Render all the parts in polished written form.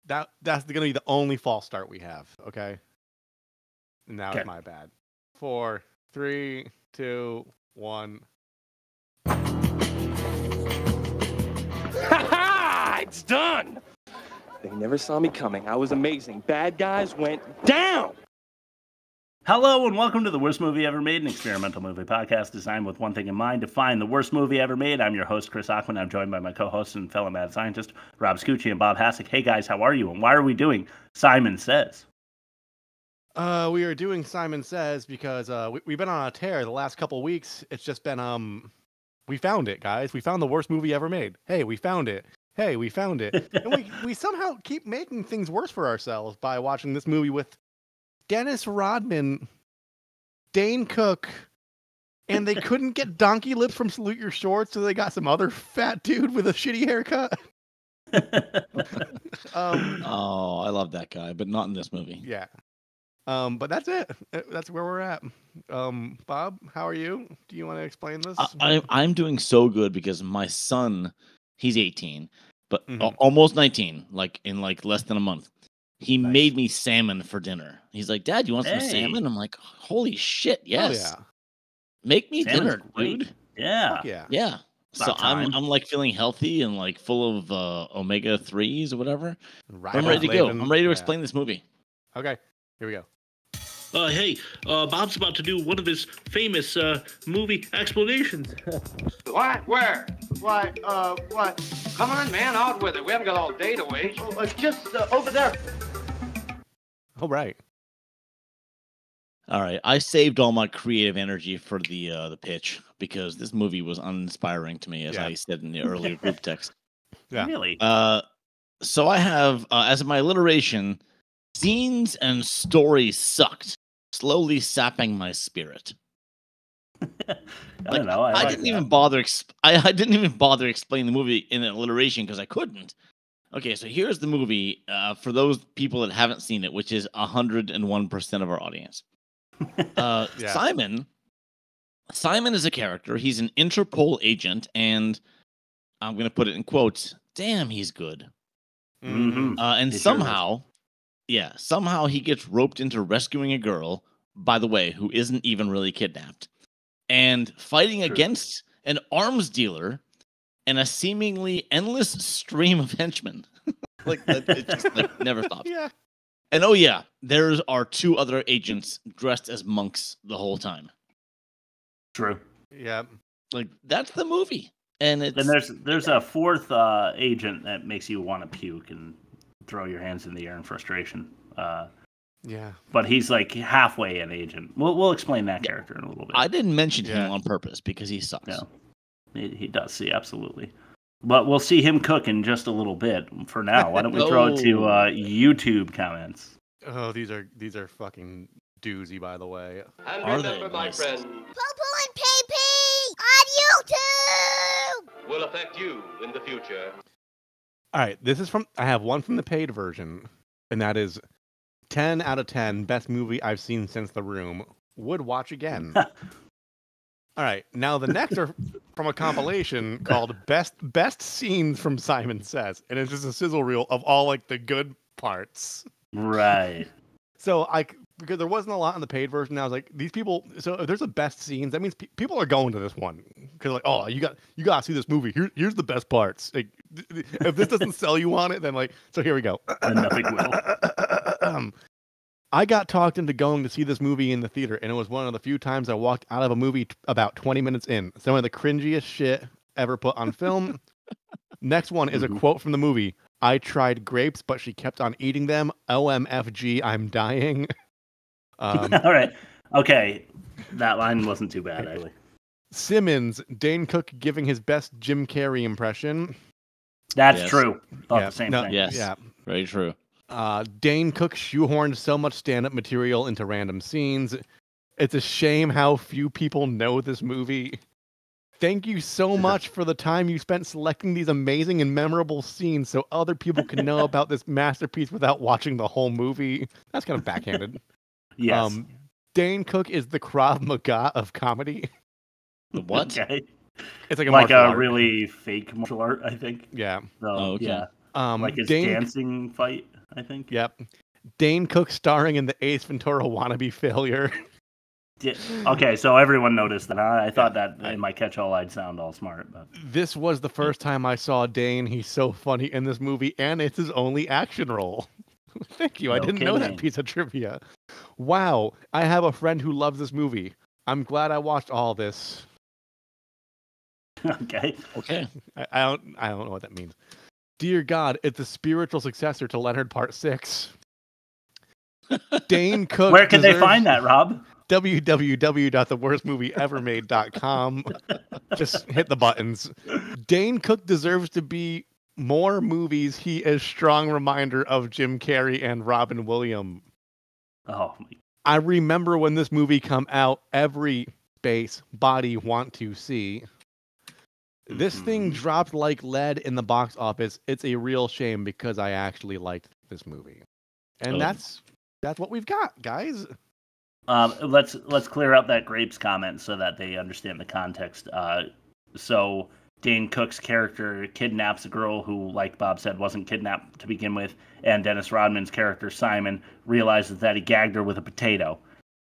That's gonna be the only false start we have. Okay. Now it's my bad. 4, 3, 2, 1. Ha! It's done. They never saw me coming. I was amazing. Bad guys went down. Hello and welcome to the Worst Movie Ever Made, an experimental movie podcast designed with one thing in mind, to find the worst movie ever made. I'm your host, Chris Ackman. I'm joined by my co-host and fellow mad scientist, Rob Scucci and Bob Hassick. Hey guys, how are you? And why are we doing Simon Sez? We are doing Simon Sez because we've been on a tear the last couple weeks. It's just been we found it, guys. We found the worst movie ever made. Hey, we found it. Hey, we found it. And we somehow keep making things worse for ourselves by watching this movie with Dennis Rodman, Dane Cook, and they couldn't get Donkey Lips from Salute Your Shorts, so they got some other fat dude with a shitty haircut. Oh, I love that guy, but not in this movie. Yeah. But that's it. That's where we're at. Bob, how are you? Do you want to explain this? I'm doing so good because my son, he's 18, but almost 19, in less than a month. He made me salmon for dinner. He's like, Dad, you want some salmon? I'm like, holy shit, yes. Oh, yeah. Make me Salmon's dinner, great. dude. Yeah. Yeah. So I'm like feeling healthy and like full of omega 3s or whatever. Right. I'm ready to go. I'm ready to explain this movie. Okay, here we go. Hey, Bob's about to do one of his famous movie explanations. What? Where? What? Come on, man, out with it. We haven't got all day to wait. Oh, it's just over there. All right. All right. I saved all my creative energy for the pitch because this movie was uninspiring to me, as I said in the earlier group text. Yeah. Really? So I have, as my alliteration, scenes and stories sucked, slowly sapping my spirit. I didn't even bother explaining the movie in an alliteration because I couldn't. Okay, so here's the movie for those people that haven't seen it, which is 101% of our audience. Simon is a character. He's an Interpol agent, and I'm going to put it in quotes. Damn, he's good. Mm-hmm. And somehow he gets roped into rescuing a girl, by the way, who isn't even really kidnapped, and fighting against an arms dealer and a seemingly endless stream of henchmen. It just never stops. Yeah. And there are two other agents dressed as monks the whole time. True. Yeah. That's the movie. And there's a fourth agent that makes you want to puke and throw your hands in the air in frustration. Yeah. But he's like halfway an agent. We'll explain that character in a little bit. I didn't mention him on purpose because he sucks. No, he does. See, absolutely. But we'll see him cook in just a little bit. For now, why don't we throw it to YouTube comments? Oh, these are fucking doozy, by the way. And remember, my friend, Poo-poo and pee-pee on YouTube will affect you in the future. All right, I have one from the paid version, and that is 10 out of 10 best movie I've seen since The Room. Would watch again. All right, now the next are from a compilation called Best Scenes from Simon Sez, and it's just a sizzle reel of all the good parts. Right. So because there wasn't a lot in the paid version, I was like, these people. So if there's a best scenes, that means people are going to this one because you got to see this movie. Here's the best parts. If this doesn't sell you on it, then so here we go. And nothing will. I got talked into going to see this movie in the theater, and it was one of the few times I walked out of a movie about 20 minutes in. Some of the cringiest shit ever put on film. Next one is a quote from the movie. I tried grapes, but she kept on eating them. OMFG, I'm dying. All right. Okay. That line wasn't too bad, actually. Simmons, Dane Cook giving his best Jim Carrey impression. That's true. Thought the same thing. Yes. Yeah. Very true. Dane Cook shoehorned so much stand-up material into random scenes. It's a shame how few people know this movie. Thank you so much for the time you spent selecting these amazing and memorable scenes so other people can know about this masterpiece without watching the whole movie. That's kind of backhanded. Yes. Dane Cook is the Krav Maga of comedy. The what? Okay. It's like a really fake martial art, I think. Yeah. So, okay. Yeah. Like his dancing fight. I think. Yep. Dane Cook starring in the Ace Ventura wannabe failure. Okay, so everyone noticed that. I thought that in my catch-all I'd sound all smart. But This was the first time I saw Dane. He's so funny in this movie, and it's his only action role. Thank you. I didn't know that piece of trivia. Wow. I have a friend who loves this movie. I'm glad I watched all this. Okay. I don't know what that means. Dear God, it's a spiritual successor to Leonard Part 6. Dane Cook. Where can they find that, Rob? www.theworstmovieevermade.com. Just hit the buttons. Dane Cook deserves to be more movies. He is strong reminder of Jim Carrey and Robin Williams. Oh, I remember when this movie come out, every base body want to see. This thing dropped like lead in the box office. It's a real shame because I actually liked this movie. And that's what we've got, guys. Let's clear up that grapes comment so that they understand the context. So Dane Cook's character kidnaps a girl who, like Bob said, wasn't kidnapped to begin with, and Dennis Rodman's character Simon realizes that he gagged her with a potato.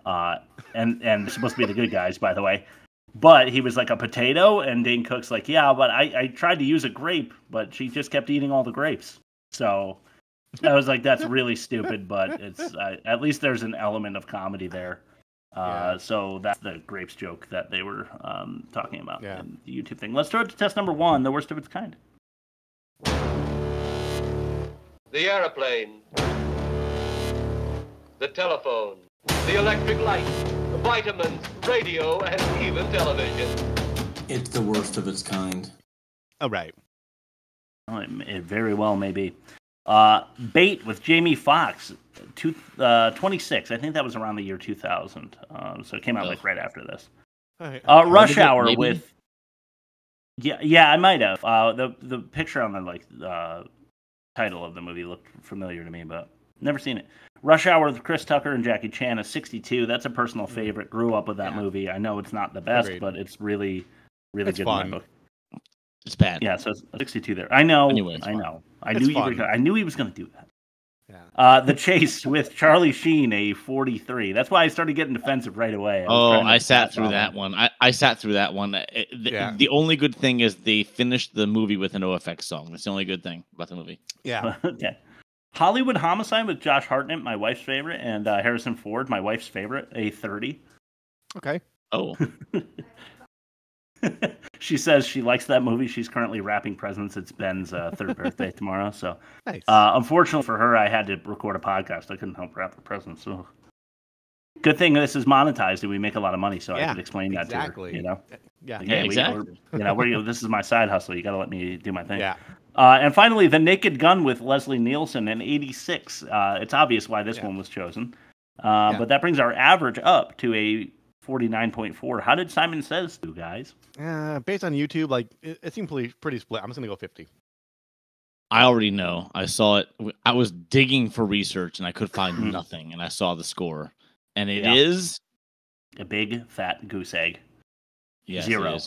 And they're supposed to be the good guys, by the way. But he was like a potato, and Dane Cook's like, yeah, but I tried to use a grape, but she just kept eating all the grapes. So I was like, that's really stupid, but it's at least there's an element of comedy there. So that's the grapes joke that they were talking about in the YouTube thing. Let's throw it to test number 1, the worst of its kind. The airplane, the telephone, the electric light, the vitamins, radio, and even television. It's the worst of its kind. All right. Oh, it very well may be. Bait with Jamie Foxx, 26. I think that was around the year 2000. So it came out like right after this. Rush Hour maybe? with. Yeah, I might have. The picture on the title of the movie looked familiar to me, but never seen it. Rush Hour with Chris Tucker and Jackie Chan is 62. That's a personal favorite. Grew up with that movie. I know it's not the best, but it's really, really It's good fun. in my book. It's bad. Yeah, so it's 62 there. I know. Anyway, I know. I It's knew fun. I knew he was going to do that. Yeah. The Chase with Charlie Sheen, a 43. That's why I started getting defensive right away. I sat through that one. I sat through that one. The only good thing is they finished the movie with an OFX song. That's the only good thing about the movie. Yeah. Okay. Hollywood Homicide with Josh Hartnett, my wife's favorite, and Harrison Ford, my wife's favorite, a 30. Okay. Oh. She says she likes that movie. She's currently wrapping presents. It's Ben's third birthday tomorrow. So, Nice. Unfortunately for her, I had to record a podcast. I couldn't help wrap the presents. So, good thing this is monetized and we make a lot of money, so I could explain that to her. You know, Yeah. Like, hey, exactly. this is my side hustle. You got to let me do my thing. Yeah. And finally, The Naked Gun with Leslie Nielsen in 86. It's obvious why this one was chosen. But that brings our average up to a 49.4. How did Simon Sez do, guys? Based on YouTube, it seemed pretty split. I'm just gonna go 50. I already know. I saw it. I was digging for research and I could find nothing. And I saw the score, and it is a big fat goose egg. Yes, 0. it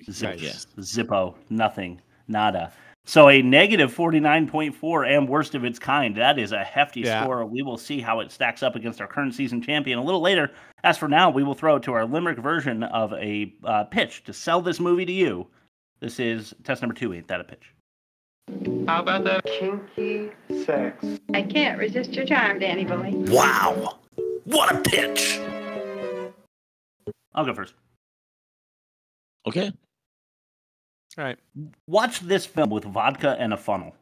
is. Yes. Zippo. Nothing. Nada. So a negative 49.4 and worst of its kind. That is a hefty score. We will see how it stacks up against our current season champion a little later. As for now, we will throw it to our limerick version of a pitch to sell this movie to you. This is test number 2. Ain't that a pitch? How about that kinky sex? I can't resist your charm, Danny boy. Wow. What a pitch. I'll go first. Okay. All right. Watch this film with vodka and a funnel.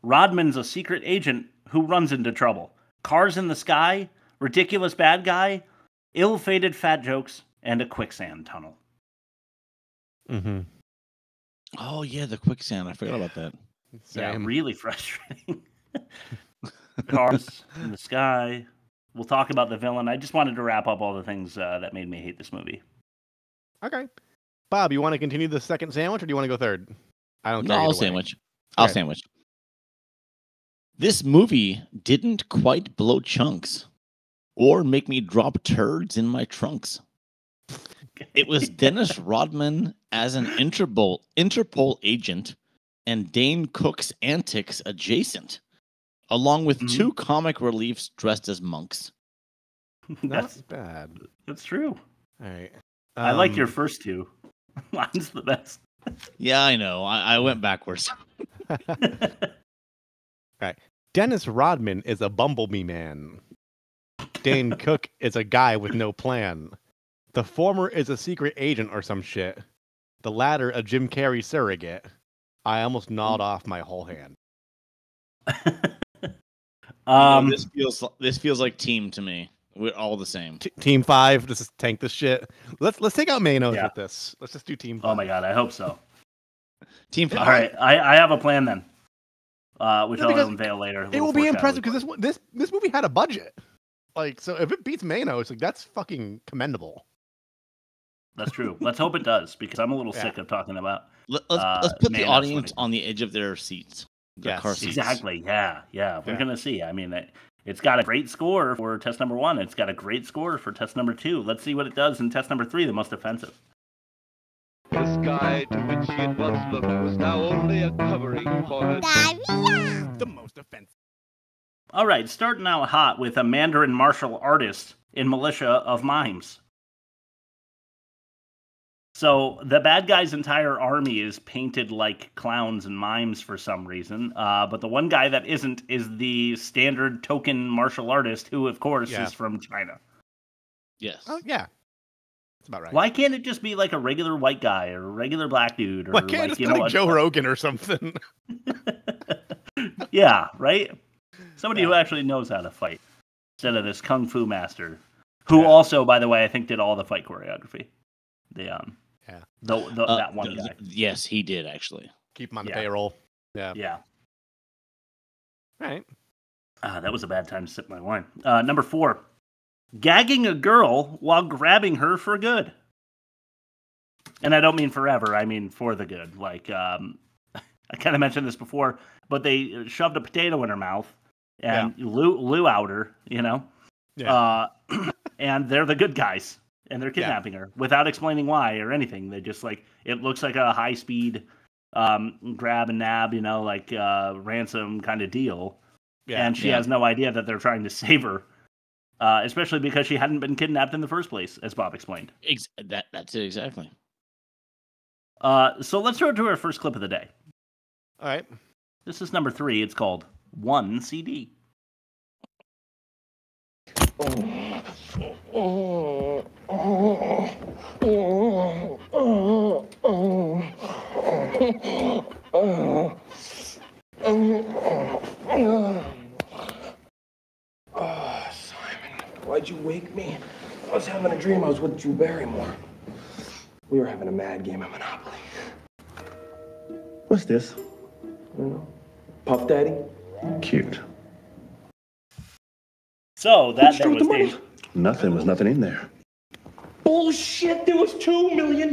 Rodman's a secret agent who runs into trouble. Cars in the sky, ridiculous bad guy, ill-fated fat jokes, and a quicksand tunnel. Mm-hmm. Oh yeah, the quicksand. I forgot about that. Yeah, really frustrating. Cars in the sky. We'll talk about the villain. I just wanted to wrap up all the things that made me hate this movie. Okay. Bob, you want to continue the second sandwich, or do you want to go third? I don't care. No, I'll sandwich. I'll sandwich. This movie didn't quite blow chunks or make me drop turds in my trunks. It was Dennis Rodman as an Interpol agent and Dane Cook's antics adjacent. along with 2 comic reliefs dressed as monks. That's bad. That's true. All right. I like your first 2. Mine's the best. Yeah, I know. I went backwards. All right. Dennis Rodman is a bumblebee man. Dane Cook is a guy with no plan. The former is a secret agent or some shit. The latter a Jim Carrey surrogate. I almost gnawed off my whole hand. This feels like Team to me. We're all the same. Team 5. This is tank this shit. Let's take out Manos with this. Let's just do Team 5. Oh my god, I hope so. Team 5. All right, I have a plan then, which I'll unveil later. It will be impressive because this movie had a budget. Like, so if it beats Manos, like that's fucking commendable. That's true. Let's hope it does, because I'm a little sick of talking about. Let's put the audience on the edge of their seats. Their car seats. Exactly. Yeah. We're gonna see. I mean, it's got a great score for test number 1. It's got a great score for test number 2. Let's see what it does in test number 3, the most offensive. The sky to which she had once looked was now only a covering for her. The most offensive. All right, starting out hot with a Mandarin martial artist in militia of mimes. So the bad guy's entire army is painted like clowns and mimes for some reason, but the one guy that isn't is the standard token martial artist, who, of course, is from China. Yes. Oh, yeah. That's about right. Why can't it just be like a regular white guy or a regular black dude? Or why can't it be like Joe Rogan or something? Yeah, right? Somebody who actually knows how to fight, instead of this kung fu master, who also, by the way, I think did all the fight choreography. That one guy. Yes, he did actually. Keep him on the payroll. Yeah. Yeah. All right. That was a bad time to sip my wine. Number 4, gagging a girl while grabbing her for good. And I don't mean forever. I mean for the good. Like, I kind of mentioned this before, but they shoved a potato in her mouth and Lou out her, you know? Yeah. And they're the good guys. And they're kidnapping her without explaining why or anything. They just it looks like a high speed grab and nab, you know, like ransom kind of deal. Yeah, and she has no idea that they're trying to save her, especially because she hadn't been kidnapped in the first place, as Bob explained. That's it exactly. So let's throw to our first clip of the day. All right. This is number 3. It's called One CD. Simon, why'd you wake me? I was having a dream I was with Drew Barrymore. We were having a mad game of Monopoly. What's this? I don't know. Puff Daddy? Cute. So that there was Dane. Nothing in there. Bullshit! There was $2 million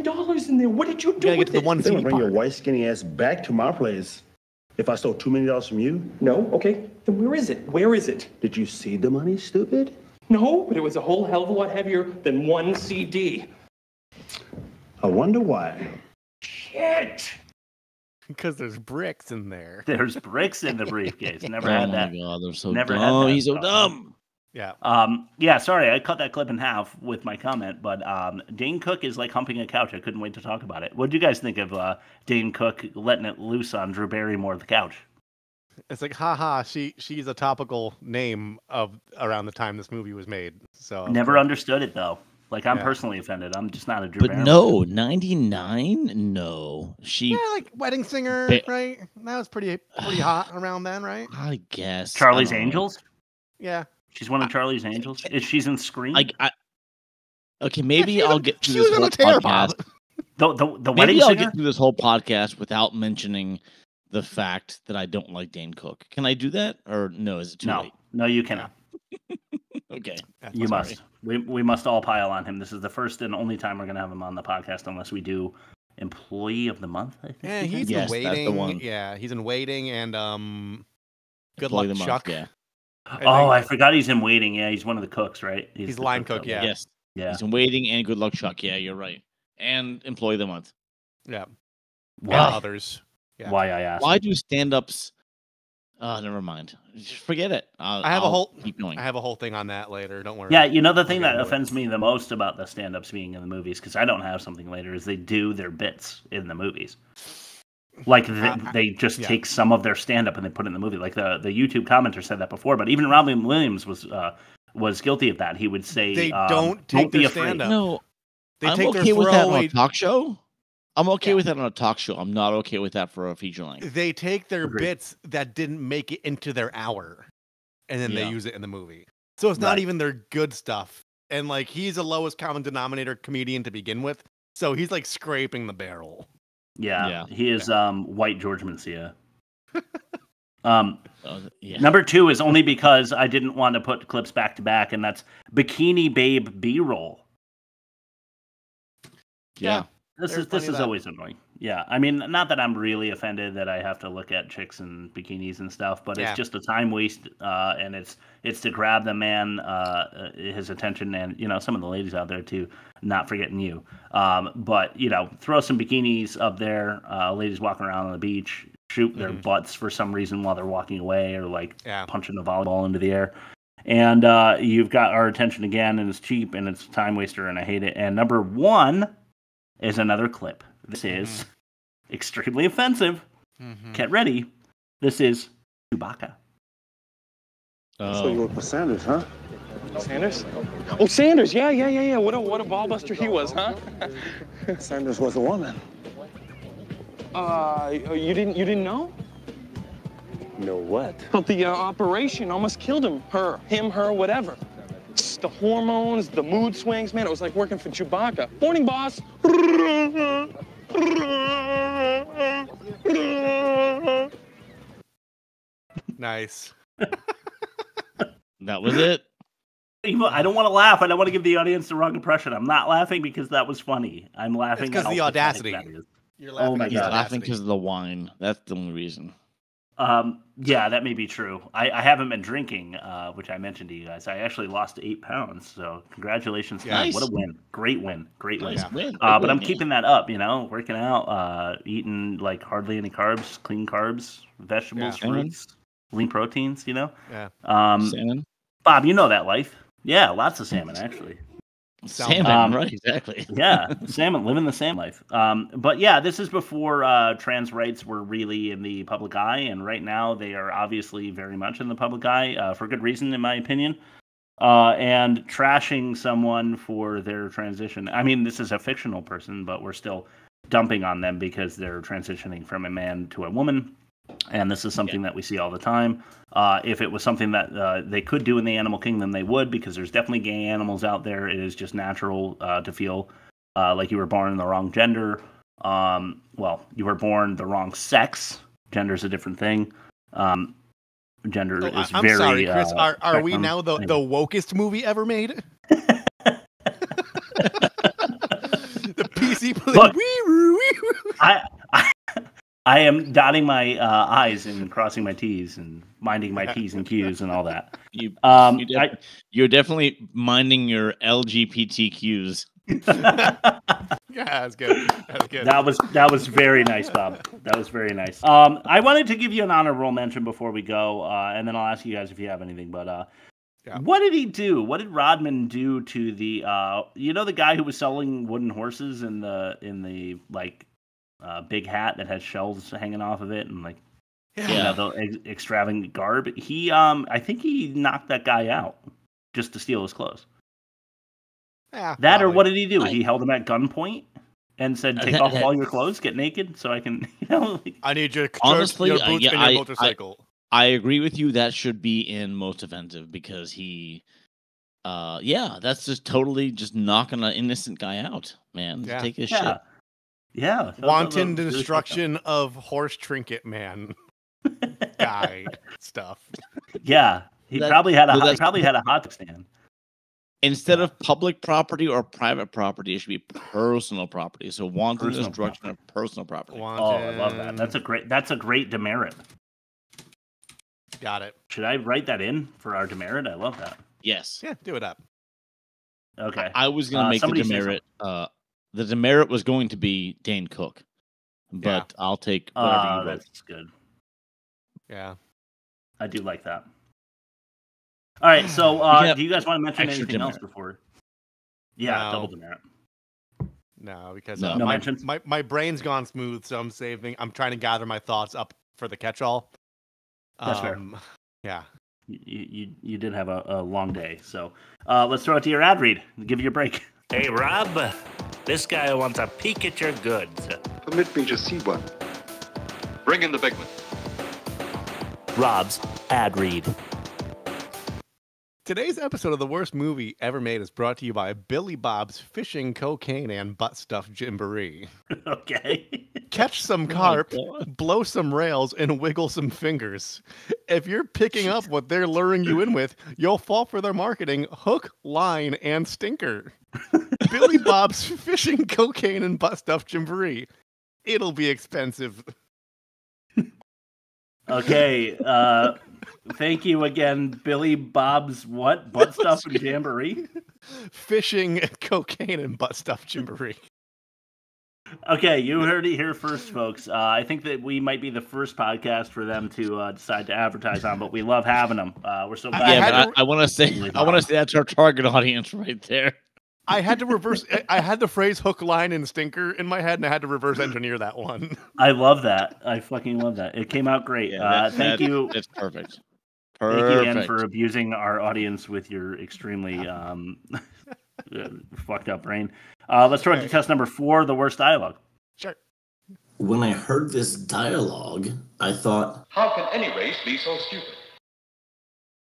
in there. What did you do with it? They would bring your white skinny ass back to my place if I stole $2 million from you. No? Okay. Then where is it? Where is it? Did you see the money, stupid? No, but it was a whole hell of a lot heavier than one CD. I wonder why. Shit! Because there's bricks in there. There's bricks in the briefcase. Never had that. Oh my god, they're so Never dumb. had that He's so stuff. dumb. Yeah. Sorry, I cut that clip in half with my comment, but Dane Cook is like humping a couch. I couldn't wait to talk about it. What do you guys think of Dane Cook letting it loose on Drew Barrymore, the couch? It's like, haha, she's a topical name of around the time this movie was made. So Never understood it though. Like, I'm personally offended. I'm just not a Drew But Barrymore. no, 99? No. She, like Wedding Singer, right? That was pretty hot around then, right? I guess. Charlie's I don't know. Angels? Yeah. She's one of Charlie's Angels? She's in Scream? Okay, maybe I'll get through She this was on whole a tear, podcast. Bob. The Wedding Maybe I'll Singer? get through this whole podcast without mentioning the fact that I don't like Dane Cook. Can I do that? Or no, is it too late? No, you cannot. Okay. You must. We must all pile on him. This is the first and only time we're going to have him on the podcast unless we do Employee of the Month, I think. Yeah, he's in Waiting. That's the one. Yeah, he's in Waiting and Good Employee Luck of the Chuck. Month, yeah. I forgot he's in Waiting. Yeah, he's one of the cooks, right? He's the line cook, yeah. Yes. Yeah. He's in Waiting and Good Luck Chuck. Yeah, you're right. And Employee of the Month. Yeah. Why? And others. Yeah. Why I asked. Why do stand-ups Oh, never mind. Just forget it. I'll keep going. I have a whole thing on that later. Don't worry. Yeah, the thing that offends me the most about the stand-ups being in the movies, because I don't have something later, is they do their bits in the movies. Like they just take some of their stand-up and they put it in the movie. Like the YouTube commenter said that before, but even Robin Williams was guilty of that. He would say, they don't take their stand-up. No, I'm okay with that on a talk show. I'm okay with that on a talk show. I'm not okay with that for a feature length. They take their bits that didn't make it into their hour, and then they use it in the movie. So it's not even their good stuff. And like he's a lowest common denominator comedian to begin with, so he's like scraping the barrel. Yeah. He is white George Mencia. Number 2 is only because I didn't want to put clips back to back, and that's Bikini Babe B-roll. Yeah. This is always annoying. Yeah, I mean, not that I'm really offended that I have to look at chicks in bikinis and stuff, but it's just a time waste, and it's to grab the man his attention, and some of the ladies out there too, not forgetting you. But throw some bikinis up there, ladies walking around on the beach, shoot their butts for some reason while they're walking away, or punching a volleyball into the air. And you've got our attention again, and it's cheap, and it's a time waster, and I hate it. And number 1 is another clip. This is extremely offensive. Get ready. This is Chewbacca. So you work for Sanders, huh? Sanders? Oh, Sanders. Yeah. What a ball buster he was, huh? Sanders was a woman. You didn't know? Know what? Well, the operation almost killed him. Her, whatever. The hormones, the mood swings, man, it was like working for Chewbacca. Morning, boss. Nice. That was it. I don't want to laugh. I don't want to give the audience the wrong impression. I'm not laughing because that was funny. I'm laughing because the audacity. You're laughing. He's laughing because of the wine. That's the only reason. Yeah, that may be true. I haven't been drinking, which I mentioned to you guys. I actually lost 8 pounds, so congratulations. Nice. What a win. Great win. Nice win. But I'm keeping that up, working out, eating like hardly any carbs, clean carbs, vegetables, fruits, lean proteins, Yeah. Salmon. Bob, you know that life. Yeah, lots of salmon, actually. Salmon, right? Exactly. Yeah, salmon, living the salmon life. But yeah, this is before trans rights were really in the public eye, and right now they are obviously very much in the public eye for good reason, in my opinion. And trashing someone for their transition. I mean, this is a fictional person, but we're still dumping on them because they're transitioning from a man to a woman. And this is something that we see all the time. If it was something that they could do in the animal kingdom, they would, because there's definitely gay animals out there. It is just natural to feel like you were born in the wrong gender. Well, you were born the wrong sex. Gender's a different thing. Gender is I'm very... sorry, Chris. Are we now the wokest movie ever made? The PC play. Look, I am dotting my I's and crossing my T's and minding my P's and Q's and all that. You're definitely minding your LGBTQs. Yeah, that's good. That's good. That was very nice, Bob. That was very nice. I wanted to give you an honorable mention before we go, and then I'll ask you guys if you have anything. But what did he do? What did Rodman do to the the guy who was selling wooden horses in the big hat that has shells hanging off of it and the extravagant garb? He I think he knocked that guy out just to steal his clothes. Yeah, that probably. Or what did he do? He held him at gunpoint and said, "Take off all your clothes, get naked, so I can." I need your honestly, your boots and your motorcycle. I agree with you. That should be in most offensive because he, that's just totally just knocking an innocent guy out, man. Yeah. Take his shit. Yeah, Wanton destruction of horse trinket man guy stuff. Yeah, he probably had a hot dog stand. Instead of public property or private property, it should be personal property. So wanton destruction of personal property. Oh, I love that. That's a great demerit. Got it. Should I write that in for our demerit? I love that. Yes. Yeah, do it up. Okay. I was going to make the demerit. The demerit was going to be Dane Cook, but I'll take whatever you wrote. That's good. Yeah. I do like that. All right, so do you guys want to mention anything else before? Yeah, No. double demerit. No, because No mentions? my brain's gone smooth, so I'm trying to gather my thoughts up for the catch-all. That's fair. Yeah. You did have a long day, so let's throw it to your ad read. Give you a break. Hey, Rob, this guy wants a peek at your goods. Permit me to see one. Bring in the big one. Rob's ad read. Today's episode of The Worst Movie Ever Made is brought to you by Billy Bob's Fishing, Cocaine, and Butt Stuff Jamboree. Okay. Catch some carp, blow some rails, and wiggle some fingers. If you're picking up what they're luring you in with, you'll fall for their marketing hook, line, and stinker. Billy Bob's Fishing, Cocaine, and Butt Stuff Jamboree. It'll be expensive. Okay, thank you again, Billy Bob's what? Butt Stuff and Jamboree? Fishing, Cocaine, and Butt Stuff Jamboree. Okay, you heard it here first, folks. I think that we might be the first podcast for them to decide to advertise on, but we love having them. We're so glad. Yeah, but I want to say that's our target audience right there. I had to reverse. I had the phrase hook, line, and stinker in my head, and I had to reverse engineer that one. I love that. I fucking love that. It came out great. Yeah, thank you. It's perfect. Thank you again for abusing our audience with your extremely fucked up brain. Let's throw it to test number 4, the worst dialogue. Sure. When I heard this dialogue, I thought, how can any race be so stupid?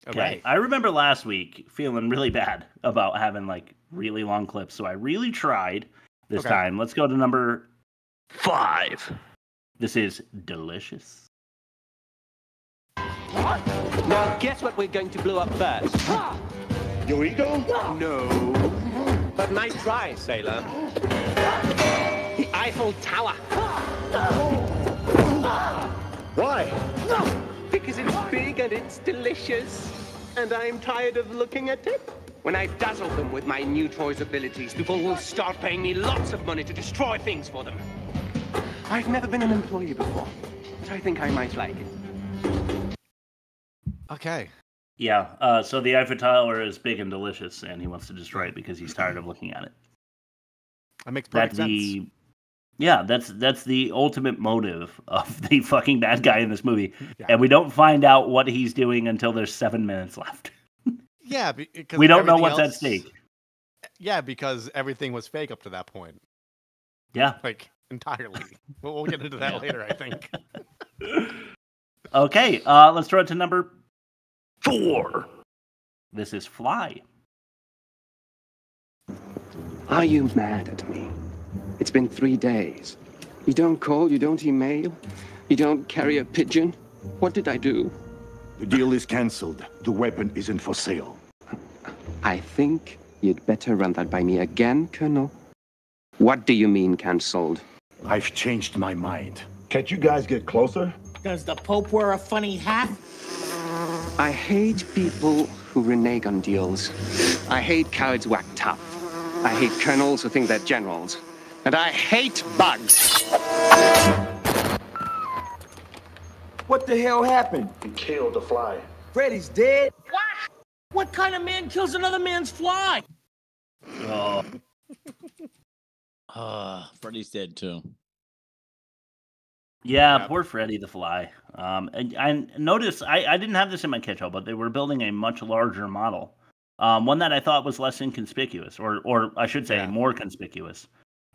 Okay. I remember last week feeling really bad about having like really long clips, so I really tried this time. Let's go to number 5. This is delicious. Now guess what we're going to blow up first? Your ego? No. But nice try, sailor. The Eiffel Tower. Why? Because it's big and it's delicious. And I'm tired of looking at it. When I dazzle them with my new toy's abilities, people will start paying me lots of money to destroy things for them. I've never been an employee before, but I think I might like it. Okay. Yeah, so the Eiffel Tower is big and delicious, and he wants to destroy it because he's tired of looking at it. That makes perfect sense. Yeah, that's the ultimate motive of the fucking bad guy in this movie. Yeah. And we don't find out what he's doing until there's 7 minutes left. Yeah, because we don't know what's at stake. Yeah, because everything was fake up to that point. Yeah. Like, entirely. We'll get into that later, I think. Okay, let's throw it to number 4. This is Fly. Are you mad at me? It's been 3 days. You don't call, you don't email, you don't carry a pigeon. What did I do? The deal is cancelled. The weapon isn't for sale. I think you'd better run that by me again, Colonel. What do you mean cancelled? I've changed my mind. Can't you guys get closer? Does the Pope wear a funny hat? I hate people who renege on deals. I hate cowards who act tough. I hate colonels who think they're generals. And I hate bugs. What the hell happened? He killed the fly. Freddy's dead? What? What kind of man kills another man's fly? Freddy's dead too. Yeah, poor Freddy the Fly. And I noticed, I didn't have this in my catch-all, but they were building a much larger model. One that I thought was less inconspicuous, or I should say more conspicuous.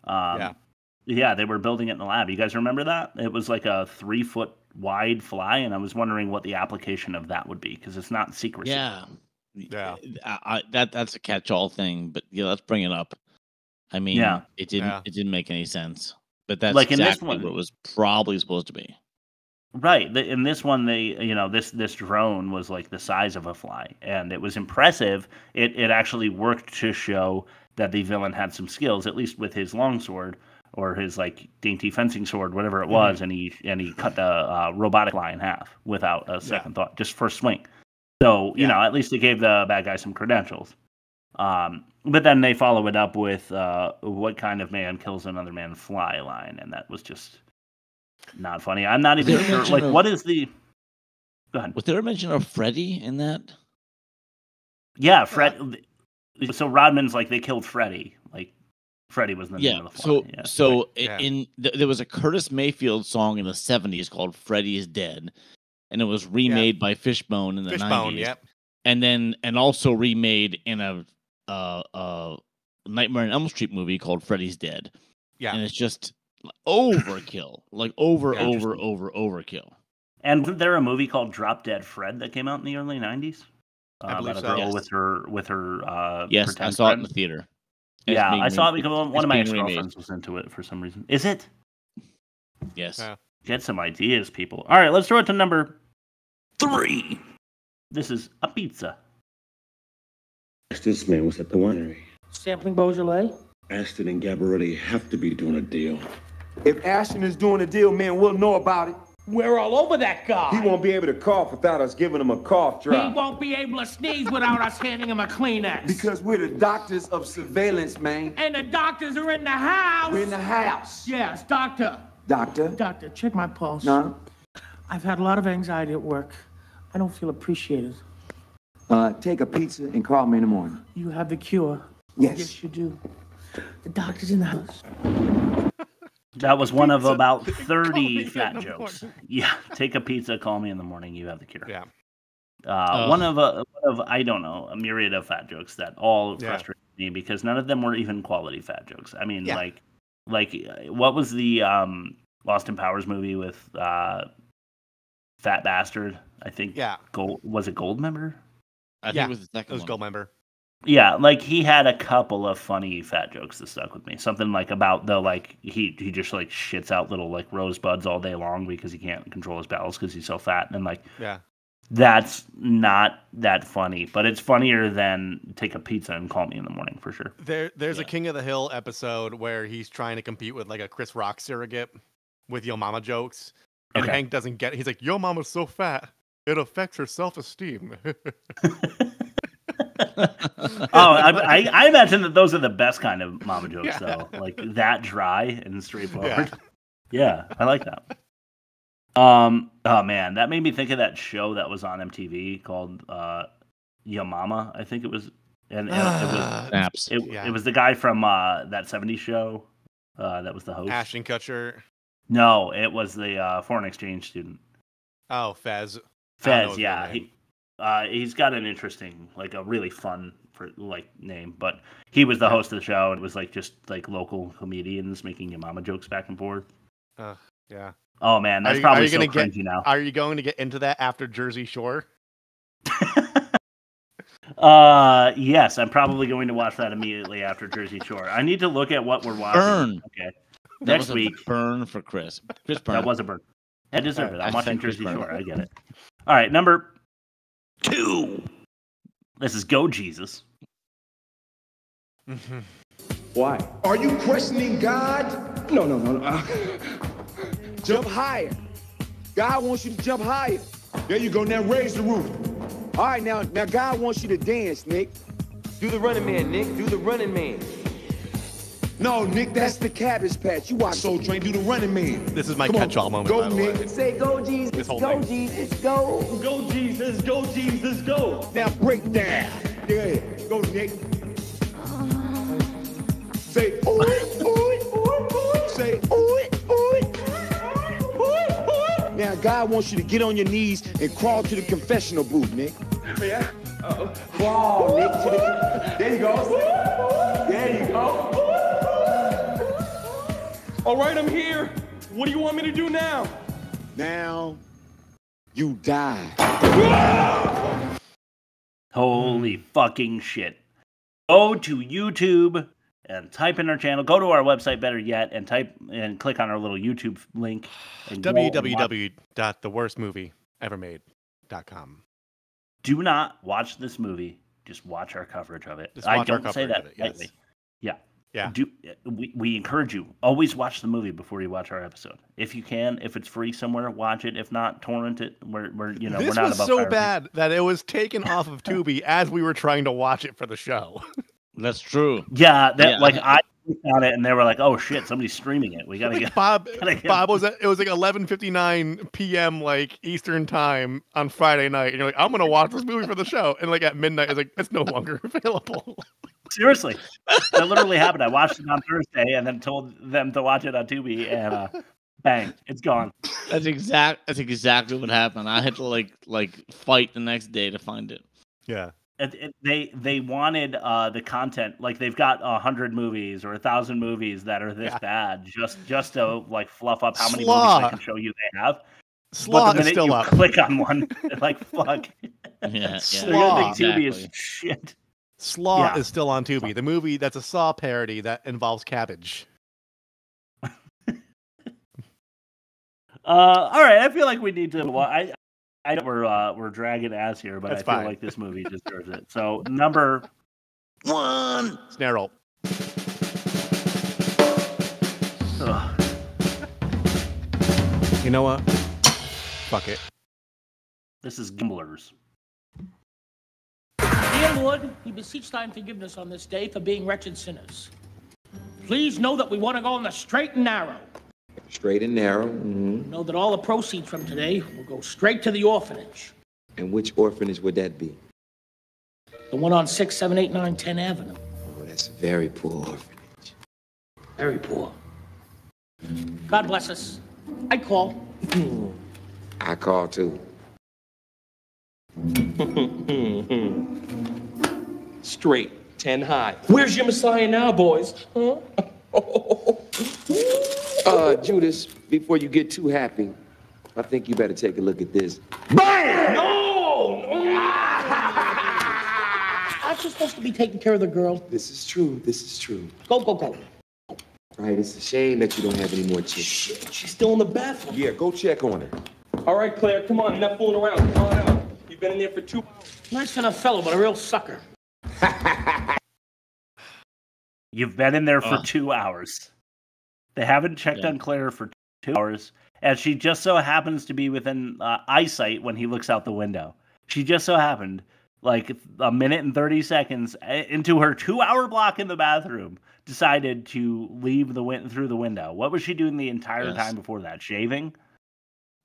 Yeah, they were building it in the lab. You guys remember that? It was like a 3-foot wide fly, and I was wondering what the application of that would be, because it's not secrecy. Yeah. That's a catch-all thing, but yeah, let's bring it up. I mean, it didn't make any sense. But that's like exactly what it was probably supposed to be. Right. In this one, this drone was like the size of a fly, and it was impressive. It actually worked to show that the villain had some skills, at least with his longsword or his like dainty fencing sword, whatever it was, and he cut the robotic fly in half without a second thought, just first swing. So at least it gave the bad guy some credentials. But then they follow it up with what kind of man kills another man fly line, and that was just not funny. I'm not even sure. Like, what is the Go ahead. Was there a mention of Freddy in that? Yeah, So Rodman's like they killed Freddy. Like Freddy was the name of the fly. There was a Curtis Mayfield song in the 70s called "Freddy is Dead," and it was remade by Fishbone in the 90s. Yep. And also remade in a Nightmare on Elm Street movie called "Freddy's Dead." Yeah, and it's just overkill, like overkill. And wasn't there a movie called Drop Dead Fred that came out in the early 90s? I believe about so. a girl with her yes, I saw it in the theater. Yeah, I saw it because one of my ex-girlfriends was into it for some reason. Is it? Yes. Get some ideas, people. All right, let's throw it to number 3. This is a pizza. This man was at the winery. Sampling Beaujolais? Aston and Gabaretti have to be doing a deal. If Ashton is doing a deal, man, we'll know about it. We're all over that guy. He won't be able to cough without us giving him a cough drop. He won't be able to sneeze without us handing him a Kleenex. Because we're the doctors of surveillance, man. And the doctors are in the house. We're in the house. Yes, doctor. Doctor? Doctor, check my pulse. No. I've had a lot of anxiety at work. I don't feel appreciated. Take a pizza and call me in the morning. You have the cure. Yes. Yes, you do. The doctor's in the house. That was one of about 30 fat jokes. Yeah, take a pizza, call me in the morning, you have the cure. Yeah. One of I don't know, a myriad of fat jokes that all frustrated me because none of them were even quality fat jokes. I mean, like what was the Austin Powers movie with Fat Bastard? I think. Yeah. Was it Goldmember? I think it was the second one. It was Goldmember. Yeah, like he had a couple of funny fat jokes that stuck with me. Something like about the he just like shits out little like rosebuds all day long because he can't control his bowels because he's so fat and that's not that funny, but it's funnier than take a pizza and call me in the morning for sure. There's a King of the Hill episode where he's trying to compete with like a Chris Rock surrogate with Yo Mama jokes, and Hank doesn't get it. He's like, Yo Mama's so fat it affects her self-esteem. I imagine that those are the best kind of mama jokes, though. Like that dry and straightforward. Yeah, I like that. Oh man, that made me think of that show that was on MTV called Yo Mama. I think it was, and it was the guy from that '70s show that was the host. Ashton Kutcher. No, it was the foreign exchange student. Oh, Fez. Fez, yeah. He's got an interesting, like a really fun name, but he was the host of the show. And it was like just like local comedians making your mama jokes back and forth. Yeah. Oh man, that's probably so cringy now. Are you going to get into that after Jersey Shore? Yes, I'm probably going to watch that immediately after Jersey Shore. I need to look at what we're watching. Burn. Okay. Next week. Burn for Chris. Chris Burn. That was a burn. I deserve it. I'm watching Jersey Shore. I get it. All right, number 2. This is Go Jesus. Mm-hmm. Why? Are you questioning God? No. Jump higher. God wants you to jump higher. There you go. Now raise the roof. All right, now God wants you to dance, Nick. Do the running man, Nick. Do the running man. No, Nick, that's the Cabbage Patch. You watch Soul Train, do the running man. This is my catch-all moment, go, by the Nick. way. Say, go, Jesus, go, Jesus, go. Go, Jesus, go, Jesus, go. Now break down. Yeah, go, Nick. Say, ooh, ooh, ooh. Say, ooh, ooh. Now, God wants you to get on your knees and crawl to the confessional booth, Nick. Yeah? Uh-oh. Crawl, Nick, to the... There you go. There you go. All right, I'm here. What do you want me to do now? Now, you die. Holy fucking shit. Go to YouTube and type in our channel. Go to our website, better yet, and click on our little YouTube link. www.theworstmovieevermade.com. Do not watch this movie. Just watch our coverage of it. I don't say that lightly. Yeah. Yeah. We encourage you, always watch the movie before you watch our episode. If you can, if it's free somewhere, watch it. If not, torrent it. We're not this was so bad that it was taken off of Tubi as we were trying to watch it for the show. That's true. Yeah, on it, and they were like, "Oh shit, somebody's streaming it. We gotta get Bob was it was like 11:59 p.m. like Eastern time on Friday night, and you're like, I'm gonna watch this movie for the show, and like at midnight, it's like it's no longer available. Seriously, that literally happened. I watched it on Thursday, and then told them to watch it on Tubi, and bang, it's gone. That's exactly what happened. I had to like fight the next day to find it. Yeah. They wanted the content, like they've got 100 movies or 1,000 movies that are this bad, just to like fluff up how many movies they can show you they have. Slaw but the minute is still you up. click on one, they're like fuck. Yeah, Slaw. Tubi is shit. Slaw is still on Tubi. The movie that's a Saw parody that involves cabbage. All right, I feel like we need to. I know we're dragging ass here, but That's I feel fine. like this movie deserves it. So number 1, snare roll. You know what? Fuck it. This is Gamblers. Dear Lord, we beseech thine forgiveness on this day for being wretched sinners. Please know that we want to go on the straight and narrow. Straight and narrow. Mm-hmm. Know that all the proceeds from today will go straight to the orphanage. And which orphanage would that be? The one on 6, 7, 8, 9, 10 Avenue. Oh, that's a very poor orphanage. Very poor. God bless us. I call. I call too. Straight, 10 high. Where's your Messiah now, boys? Huh? Judas, before you get too happy, I think you better take a look at this. Bam! No! Aren't you supposed to be taking care of the girl? This is true. This is true. Go, go, go. Right, it's a shame that you don't have any more chicks. Shit, she's still in the bathroom. Yeah, go check on her. All right, Claire, come on. Enough fooling around. Come on out. You've been in there for 2 hours. Nice enough fellow, but a real sucker. You've been in there for 2 hours. They haven't checked on Claire for 2 hours, and she just so happens to be within eyesight when he looks out the window. She just so happened, like a minute and 30 seconds into her 2-hour block in the bathroom, decided to leave through the window. What was she doing the entire time before that? Shaving?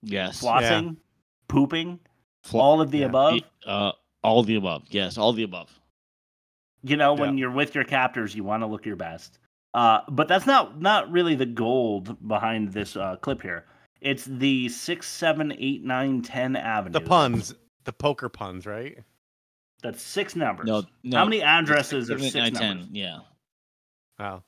Yes. Flossing? Pooping? All of the above? All the above. Yes, all the above. You know, when you're with your captors, you want to look your best. But that's not really the gold behind this clip here. It's the 6, 7, 8, 9, 10 Avenue. The puns. The poker puns, right? That's 6 numbers. No. How many addresses are 6, 6 9, numbers? 10, yeah. Wow.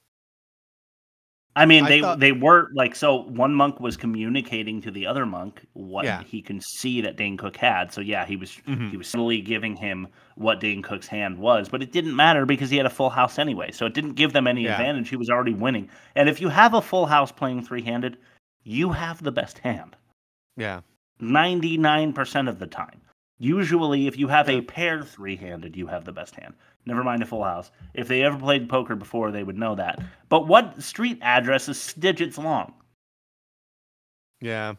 I mean, they were like, so one monk was communicating to the other monk what he can see that Dane Cook had. So yeah, he was subtly giving him what Dane Cook's hand was, but it didn't matter because he had a full house anyway. So it didn't give them any advantage. He was already winning. And if you have a full house playing 3-handed, you have the best hand. Yeah. 99% of the time. Usually, if you have a pair 3-handed, you have the best hand. Never mind a full house. If they ever played poker before, they would know that. But what street address is digits long? Yeah.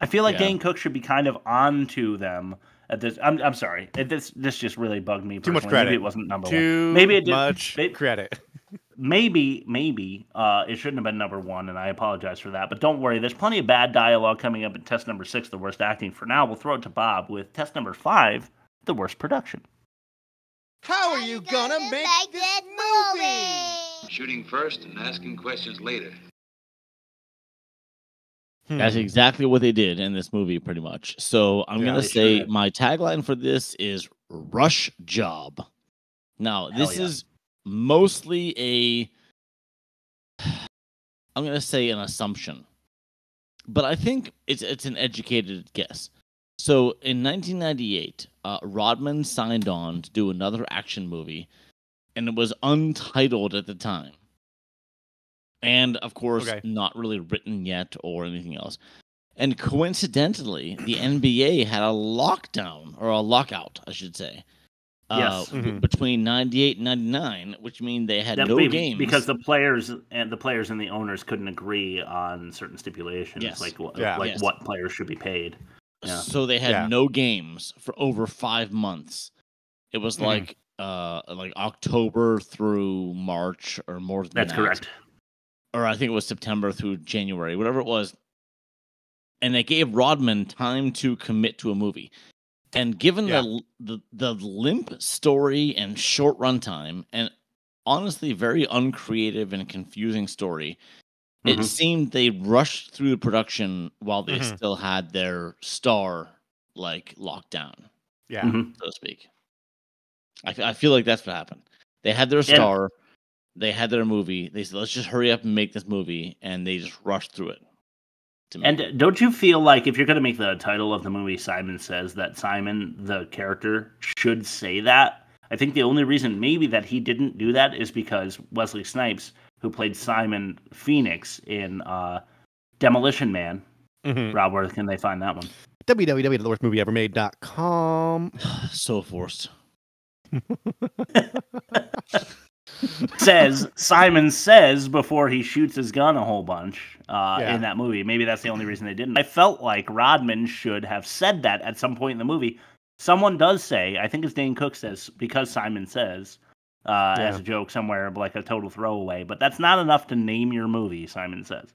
I feel like Dane Cook should be kind of on to them at this. I'm sorry. This just really bugged me. Too much personally. credit. Maybe it wasn't number Too one. Maybe it did. much credit. Maybe it shouldn't have been number one, and I apologize for that. But don't worry, there's plenty of bad dialogue coming up in test number 6, the worst acting. For now, we'll throw it to Bob with test number 5, the worst production. How are you gonna make this movie? Shooting first and asking questions later. That's exactly what they did in this movie, pretty much. So I'm going to say my tagline for this is Rush Job. Now, this is mostly I'm going to say an assumption, but I think it's an educated guess. So in 1998, Rodman signed on to do another action movie, and it was untitled at the time. And, of course, not really written yet or anything else. And coincidentally, the NBA had a lockdown, or a lockout, I should say, between 98 and 99, which means they had no games. Because the players and the owners couldn't agree on certain stipulations, like what players should be paid. Yeah. So they had no games for over 5 months. It was like like October through March or more than That's that. correct. Or I think it was September through January, whatever it was. And it gave Rodman time to commit to a movie. And given the limp story and short runtime, and honestly very uncreative and confusing story, it seemed they rushed through the production while they still had their star like locked down. Yeah, so to speak. I feel like that's what happened. They had their star, they had their movie. They said, "Let's just hurry up and make this movie," and they just rushed through it. And don't you feel like if you're going to make the title of the movie Simon Says, that Simon, the character, should say that? I think the only reason maybe that he didn't do that is because Wesley Snipes, who played Simon Phoenix in Demolition Man. Rob, where can they find that one? www.theworstmovieevermade.com. So forced. Simon says before he shoots his gun a whole bunch in that movie. Maybe that's the only reason they didn't. I felt like Rodman should have said that at some point in the movie. Someone does say, I think it's Dane Cook says, because Simon says, as a joke somewhere, like a total throwaway. But that's not enough to name your movie, Simon Says,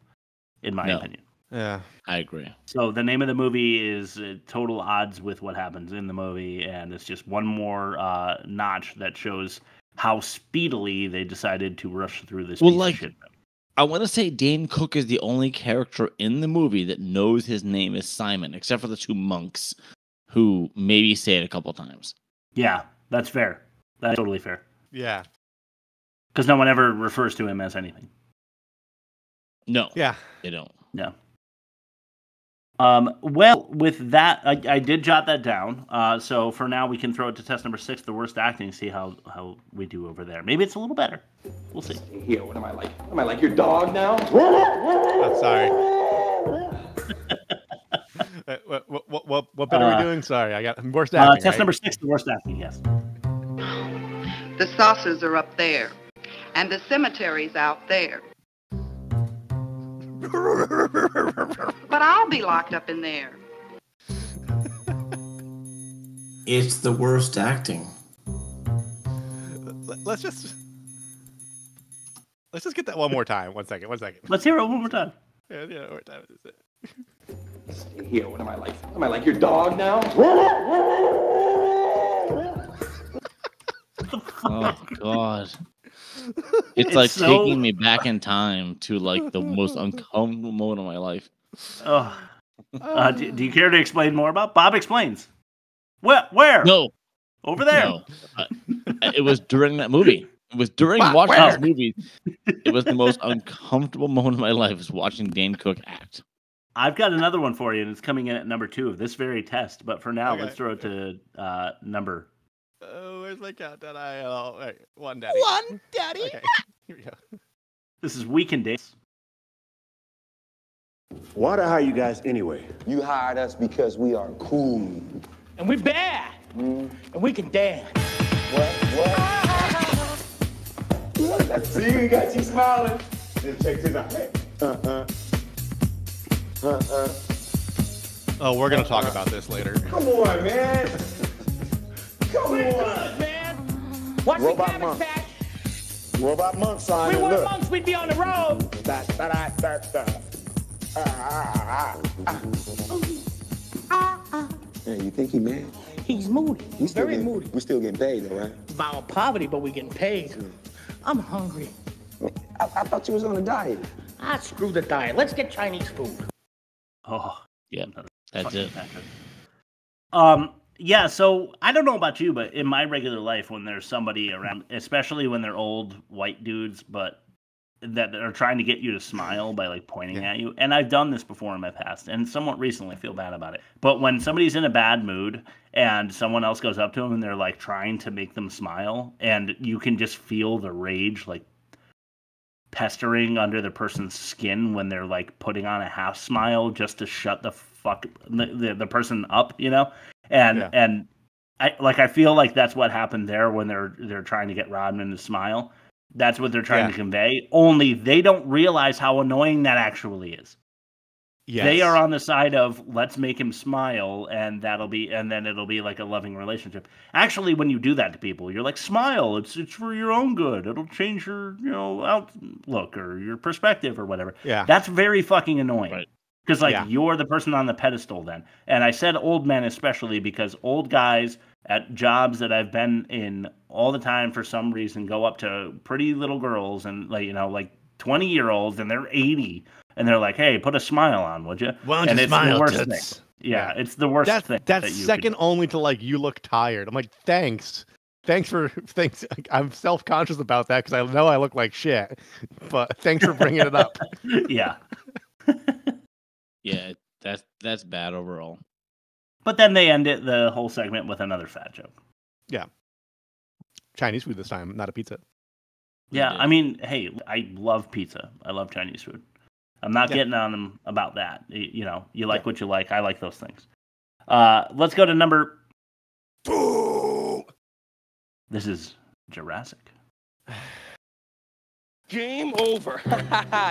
in my opinion. Yeah, I agree. So the name of the movie is total odds with what happens in the movie, and it's just one more notch that shows how speedily they decided to rush through this piece of shit. I want to say Dane Cook is the only character in the movie that knows his name is Simon, except for the two monks who maybe say it a couple times. Yeah, that's fair. That's totally fair. Yeah. Because no one ever refers to him as anything. No. Yeah. They don't. No. Well, with that, I did jot that down. So for now, we can throw it to test number 6, the worst acting, see how we do over there. Maybe it's a little better. We'll see. Here, what am I like? Am I like your dog now? Oh, sorry. What bit are we doing? Sorry, I got worst acting. Test number 6, the worst acting, yes. The saucers are up there, and the cemetery's out there. But I'll be locked up in there. It's the worst acting. Let's just get that one more time. One second. Let's hear it one more time. Yeah, one more time. Here, what am I like? Am I like your dog now? Oh God. It's like taking me back in time to like the most uncomfortable moment of my life. Oh, do you care to explain more about? Bob explains. Where? No, over there. No. It was during that movie. It was during watching this movie. It was the most uncomfortable moment of my life. Was watching Dane Cook act. I've got another one for you, and it's coming in at number 2 of this very test. But for now, let's throw it to number. Oh, where's my countdown? Wait, one, daddy. One, daddy. Okay, here we go. This is Weekend Days. Why'd I hire you guys anyway? You hired us because we are cool. And we're bad. And we can dance. What? See, we got you smiling. Then check this out. Oh, we're gonna talk about this later. Come on, man. Come on, man. What's Robot the Cabbage monk. Patch? Robot monk, Simon. We were Look. monks, we'd be on the road. Hey, you think he mad? He's moody. He's very moody. We still getting paid, though, right? About poverty, but we getting paid. I'm hungry. I thought you was on a diet. Screw the diet. Let's get Chinese food. Oh, yeah, that's it. Yeah, so I don't know about you, but in my regular life, when there's somebody around, especially when they're old white dudes, but that are trying to get you to smile by like pointing at you, and I've done this before in my past, and somewhat recently, I feel bad about it. But when somebody's in a bad mood and someone else goes up to them and they're like trying to make them smile, and you can just feel the rage like pestering under the person's skin when they're like putting on a half smile just to shut the the person up, you know. And I feel like that's what happened there when they're trying to get Rodman to smile. That's what they're trying to convey. Only they don't realize how annoying that actually is. Yes. They are on the side of let's make him smile, and then it'll be like a loving relationship. Actually, when you do that to people, you're like, smile. It's for your own good. It'll change your outlook or your perspective or whatever. Yeah. That's very fucking annoying. Because Yeah. you're the person on the pedestal then. And I said old men especially because old guys at jobs that I've been in all the time for some reason go up to pretty little girls and like 20-year-olds and they're 80 and they're like, "Hey, put a smile on, would you?" Why don't and you it's smile, the worst toots? thing. Yeah, it's the worst thing. That's that you second only to like you look tired. I'm like, thanks. Thanks. I'm self-conscious about that because I know I look like shit. But thanks for bringing it up. Yeah. Yeah, that's bad overall. But then they end the whole segment with another fat joke. Yeah. Chinese food this time, not a pizza. Yeah, I mean, hey, I love pizza. I love Chinese food. I'm not getting on them about that. You like what you like. I like those things. Let's go to number 2. This is Jurassic. Game over.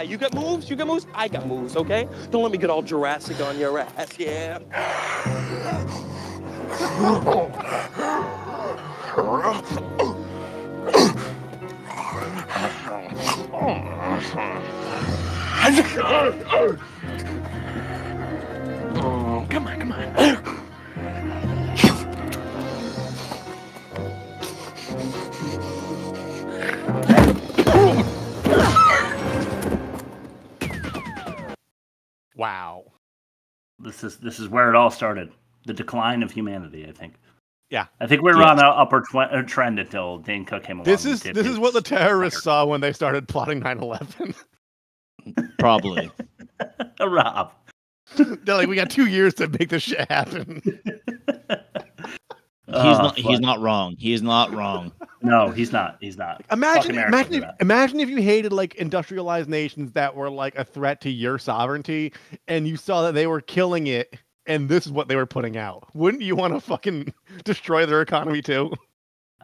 You got moves? You got moves? I got moves, okay? Don't let me get all Jurassic on your ass, yeah? Oh, come on. Wow. This is where it all started. The decline of humanity, I think. Yeah. I think we were on an upward trend until Dane Cook came along. This is what the terrorists saw when they started plotting 9/11. Probably. Rob. They're like, we got 2 years to make this shit happen. He's not wrong. He is not wrong. No, he's not. He's not. Imagine if you hated like industrialized nations that were like a threat to your sovereignty, and you saw that they were killing it, and this is what they were putting out. Wouldn't you want to fucking destroy their economy too?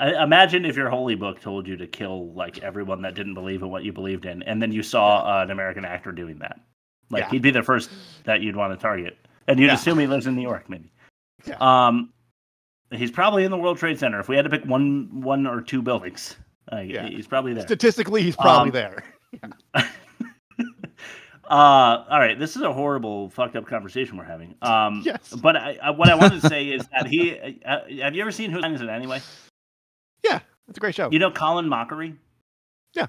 Imagine if your holy book told you to kill like everyone that didn't believe in what you believed in, and then you saw an American actor doing that. Like he'd be the first that you'd want to target, and you'd assume he lives in New York, maybe. Yeah. He's probably in the World Trade Center. If we had to pick one or two buildings, he's probably there. Statistically, he's probably there. All right, this is a horrible, fucked up conversation we're having. Yes. But what I wanted to say is that have you ever seen Whose Line Is It Anyway? Yeah, it's a great show. You know Colin Mockery? Yeah.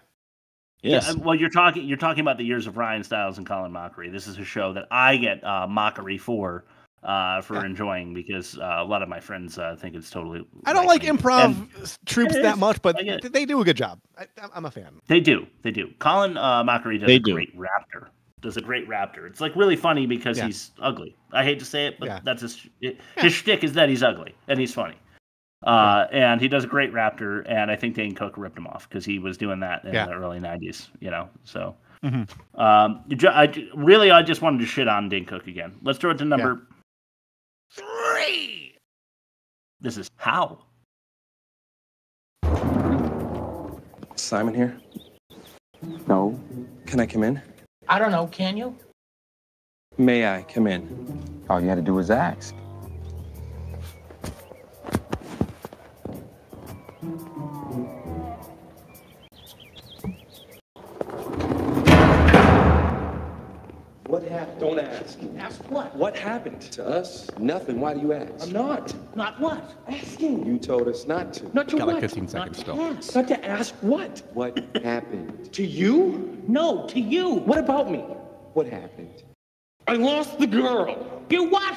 Yes. Yeah, well, you're talking about the years of Ryan Stiles and Colin Mockery. This is a show that I get mockery for enjoying because a lot of my friends think it's totally. I don't like improv troops that much, but they do a good job. I'm a fan. They do. Colin Mockery does a great raptor. It's like really funny because he's ugly. I hate to say it, but that's his shtick is that he's ugly and he's funny. And he does a great raptor, and I think Dane Cook ripped him off because he was doing that in the early 90s, So, I just wanted to shit on Dane Cook again. Let's throw it to number 3. This is How. Simon here? No. Can I come in? I don't know, can you? May I come in? All you had to do was ask. What happened? Don't ask. Ask what? What happened? To us? Nothing. Why do you ask? I'm not. Not what? Asking. You told us not to. Not to Got what? like 15 seconds still. Ask. Not to ask what? What happened? To you? No, to you. What about me? What happened? I lost the girl. You what?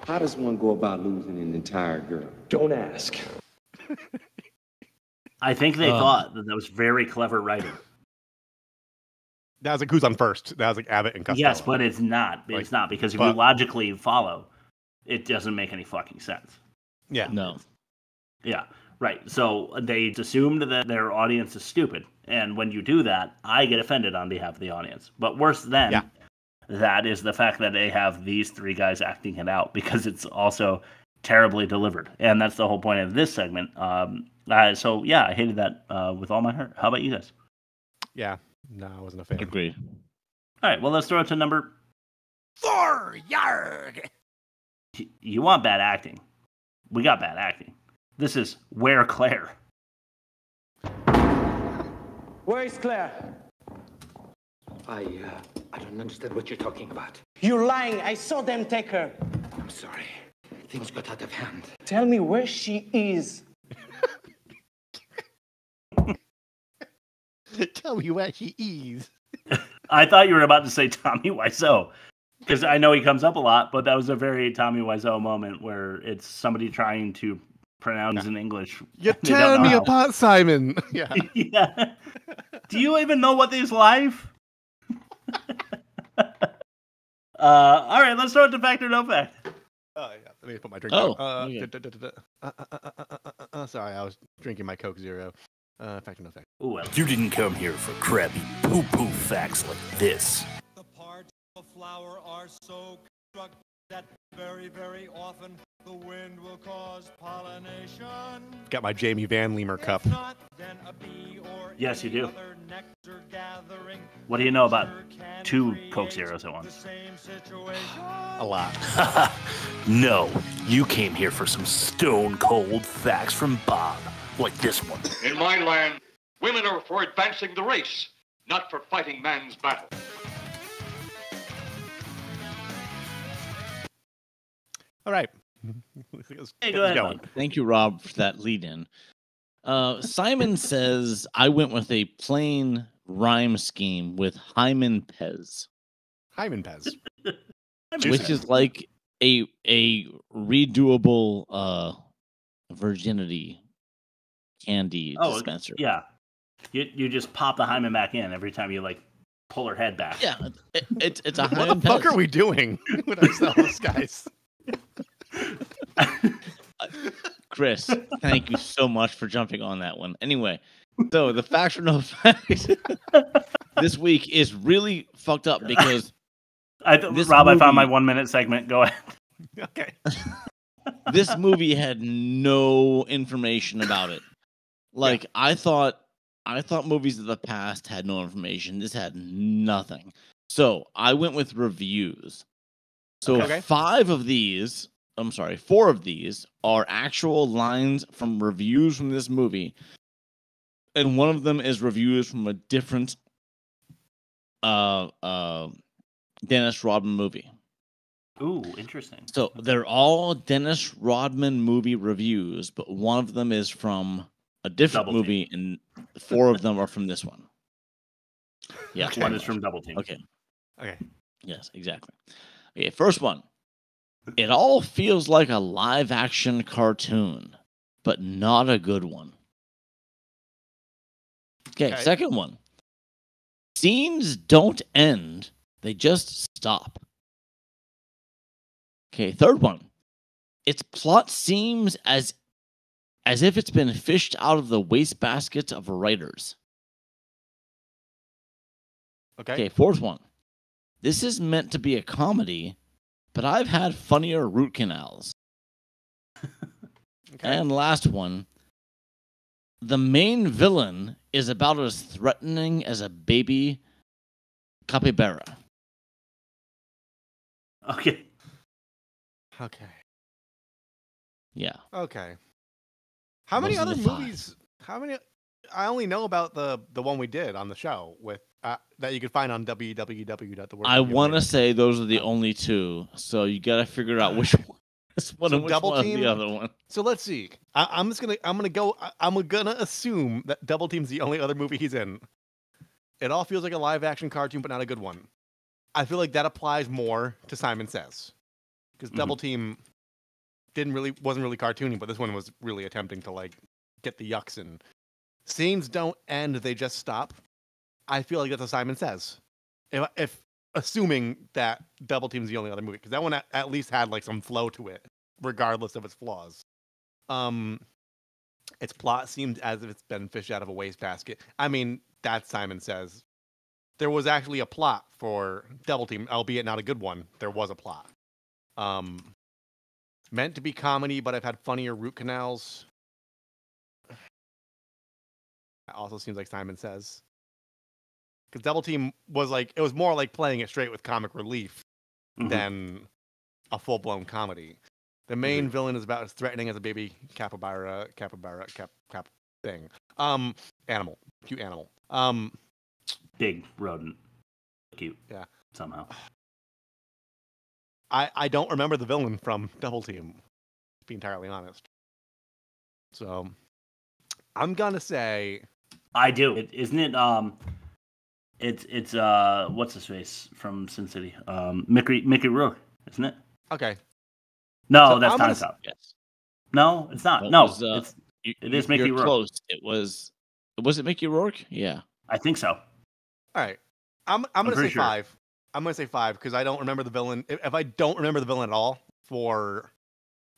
How does one go about losing an entire girl? Don't ask. I think they thought that was very clever writing. That was like Who's on First. That was like Abbott and Costello. Yes, but it's not. It's not because if you logically follow, it doesn't make any fucking sense. Yeah. No. Yeah. Right. So they assumed that their audience is stupid, and when you do that, I get offended on behalf of the audience. But worse than that is the fact that they have these 3 guys acting it out because it's also terribly delivered, and that's the whole point of this segment. So yeah, I hated that with all my heart. How about you guys? Yeah. No, I wasn't a fan. Agreed. All right, well, let's throw it to number Thor, yarg! You want bad acting? We got bad acting. This is Where Claire. Where is Claire? I don't understand what you're talking about. You're lying. I saw them take her. I'm sorry. Things got out of hand. Tell me where she is. Tell me where she is. I thought you were about to say Tommy Wiseau, because I know he comes up a lot, but that was a very Tommy Wiseau moment where it's somebody trying to pronounce in English. You're tearing me apart, Simon. Yeah. Yeah. Do you even know what these live? All right, let's start with the fact or no fact. Oh yeah, let me put my drink down. Sorry, I was drinking my Coke Zero. Fact or no fact? Ooh, well, you didn't come here for crappy poo-poo facts like this. The parts of a flower are so constructed that very, very often the wind will cause pollination. Got my Jamie Van Leemer cup. Not, then a bee or yes, you do. other nectar gathering. What do you know about 2 Coke Zeros at once? A lot. No, you came here for some stone-cold facts from Bob, like this one. In my land, women are for advancing the race, not for fighting man's battle. All right. Hey, go ahead. Thank you, Rob, for that lead-in. Simon says, I went with a plain rhyme scheme with Hymen Pez. Hymen Pez. Which is like a redoable virginity candy dispenser. Yeah. You just pop the hymen back in every time you like pull her head back. Yeah, it's a Hymen What the fuck are we doing with ourselves, guys? Chris, thank you so much for jumping on that one. Anyway, so the fact or no fact this week is really fucked up because Rob, I found my 1-minute segment. Go ahead. Okay. This movie had no information about it. Like I thought movies of the past had no information. This had nothing. So I went with reviews. So 4 of these are actual lines from reviews from this movie. And one of them is reviews from a different Dennis Rodman movie. Ooh, interesting. So they're all Dennis Rodman movie reviews, but one of them is from a different movie, and 4 of them are from this one. Yeah, one is from Double Team. Okay. Okay. Yes, exactly. Okay, first one. It all feels like a live-action cartoon, but not a good one. Okay, second one. Scenes don't end, they just stop. Okay, third one. Its plot seems as if it's been fished out of the wastebasket of writers. Okay, fourth one. This is meant to be a comedy, but I've had funnier root canals. And last one. The main villain is about as threatening as a baby capybara. Okay. Okay. Yeah. Okay. How many other movies? How many? I only know about the one we did on the show with that you could find on www.theworst. I want to say those are the only 2, so you got to figure out which one is one and which Double one Team, is the other one. So let's see. I'm gonna assume that Double Team's the only other movie he's in. It all feels like a live action cartoon, but not a good one. I feel like that applies more to Simon Sez, because Double Team wasn't really cartoony, but this one was really attempting to like get the yucks in. Scenes don't end; they just stop. I feel like that's what Simon Sez. If assuming that Double Team's the only other movie, because that one at least had like some flow to it, regardless of its flaws. Its plot seemed as if it's been fished out of a wastebasket. I mean, that's Simon Sez. There was actually a plot for Double Team, albeit not a good one. There was a plot. Meant to be comedy, but I've had funnier root canals. That also seems like Simon Sez. Because Double Team was like, it was more like playing it straight with comic relief than a full-blown comedy. The main villain is about as threatening as a baby capybara thing. Animal. Cute animal. Big rodent. Cute. Yeah. Somehow. I don't remember the villain from Double Team, to be entirely honest. So I'm gonna say I do. Isn't it it's what's his face from Sin City? Mickey Rourke, isn't it? Okay. No, So that's I'm not gonna his Yes. No, it's not. It No, was, it is Mickey you're Rourke. close. Was it Mickey Rourke? Yeah. I think so. All right. I'm gonna say pretty sure. 5. I'm gonna say 5 because I don't remember the villain. If I don't remember the villain at all for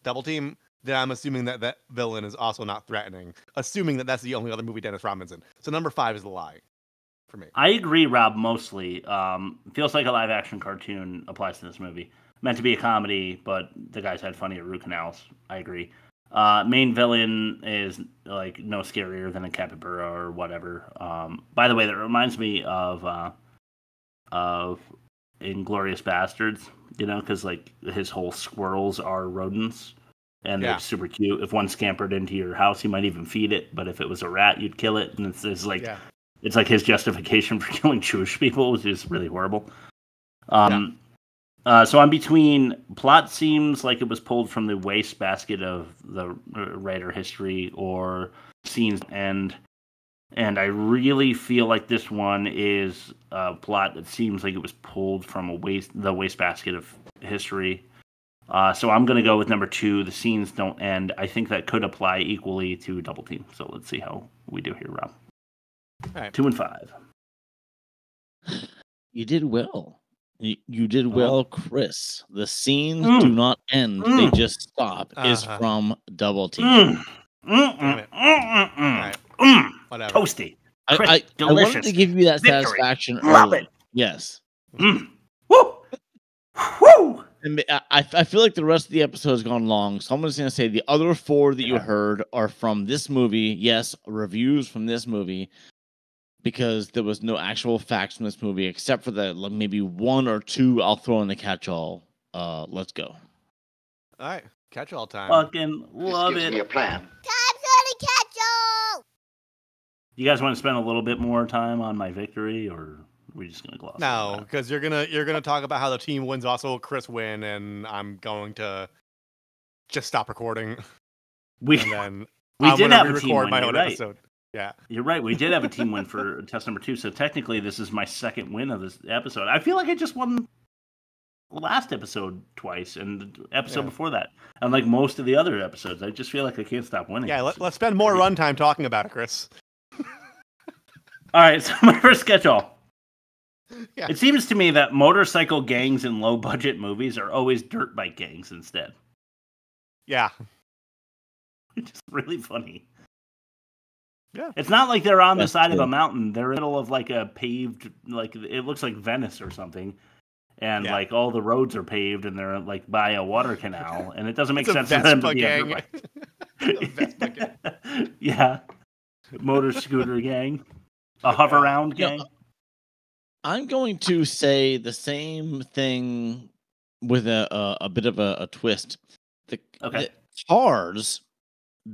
Double Team, then I'm assuming that that villain is also not threatening. Assuming that that's the only other movie Dennis Rodman's in. So number 5 is the lie for me. I agree, Rob, mostly. Feels like a live action cartoon applies to this movie. Meant to be a comedy, but the guys had funnier root canals. I agree. Main villain is like no scarier than a capybara or whatever. By the way, that reminds me of Inglourious Bastards, because like his whole squirrels are rodents. And they're super cute. If one scampered into your house, you might even feed it. But if it was a rat, you'd kill it. And it's like it's like his justification for killing Jewish people, which is really horrible. So I'm between. Plot seems like it was pulled from the wastebasket of the writer history or scenes, and I really feel like this one is a plot that seems like it was pulled from the wastebasket of history. So I'm going to go with number 2. The scenes don't end. I think that could apply equally to Double Team. So let's see how we do here, Rob. All right. 2 and 5. You did well. You did well, Chris. The scenes do not end; they just stop. Is from Double Team. Whatever. Toasty. I wanted to give you that satisfaction Love early. it. Yes. Woo! And I feel like the rest of the episode has gone long, so I'm just going to say the other 4 that you heard are from this movie. Yes, reviews from this movie, because there was no actual facts from this movie, except for the maybe 1 or 2 I'll throw in the catch-all. Let's go. All right, catch-all time. Fucking love it. Time's on the catch-all! You guys want to spend a little bit more time on my victory, or are we just gonna gloss? No, because you're gonna talk about how the team wins, also Chris win, and I'm going to just stop recording. We did have a team win. My own Right. episode. Yeah, you're right. We did have a team win for test number 2, so technically this is my second win of this episode. I feel like I just won last episode twice, and the episode before that, and like most of the other episodes. I just feel like I can't stop winning. Yeah, let's spend more runtime talking about it, Chris. All right, so my first catch-all. Yeah. It seems to me that motorcycle gangs in low-budget movies are always dirt bike gangs instead. Yeah. It's just really funny. Yeah. It's not like they're on the side of a mountain. They're in the middle of like a paved, like it looks like Venice or something. And like all the roads are paved and they're like by a water canal. And it doesn't make sense for them to be a dirt bike. Yeah. Motor scooter gang. A hover round gang. I'm going to say the same thing with a bit of a twist. The cars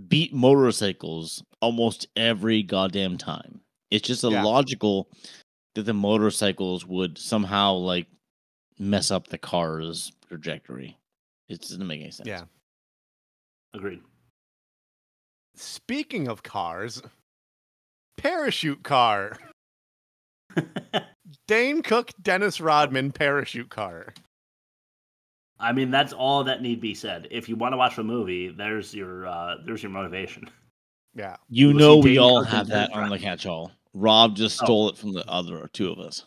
beat motorcycles almost every goddamn time. It's just illogical that the motorcycles would somehow like mess up the car's trajectory. It doesn't make any sense. Yeah. Agreed. Speaking of cars, parachute car. Dane Cook, Dennis Rodman, parachute car. I mean, that's all that need be said. If you want to watch the movie, there's your motivation. Yeah. You know we all have that on the catch-all. Rob just stole it from the other 2 of us.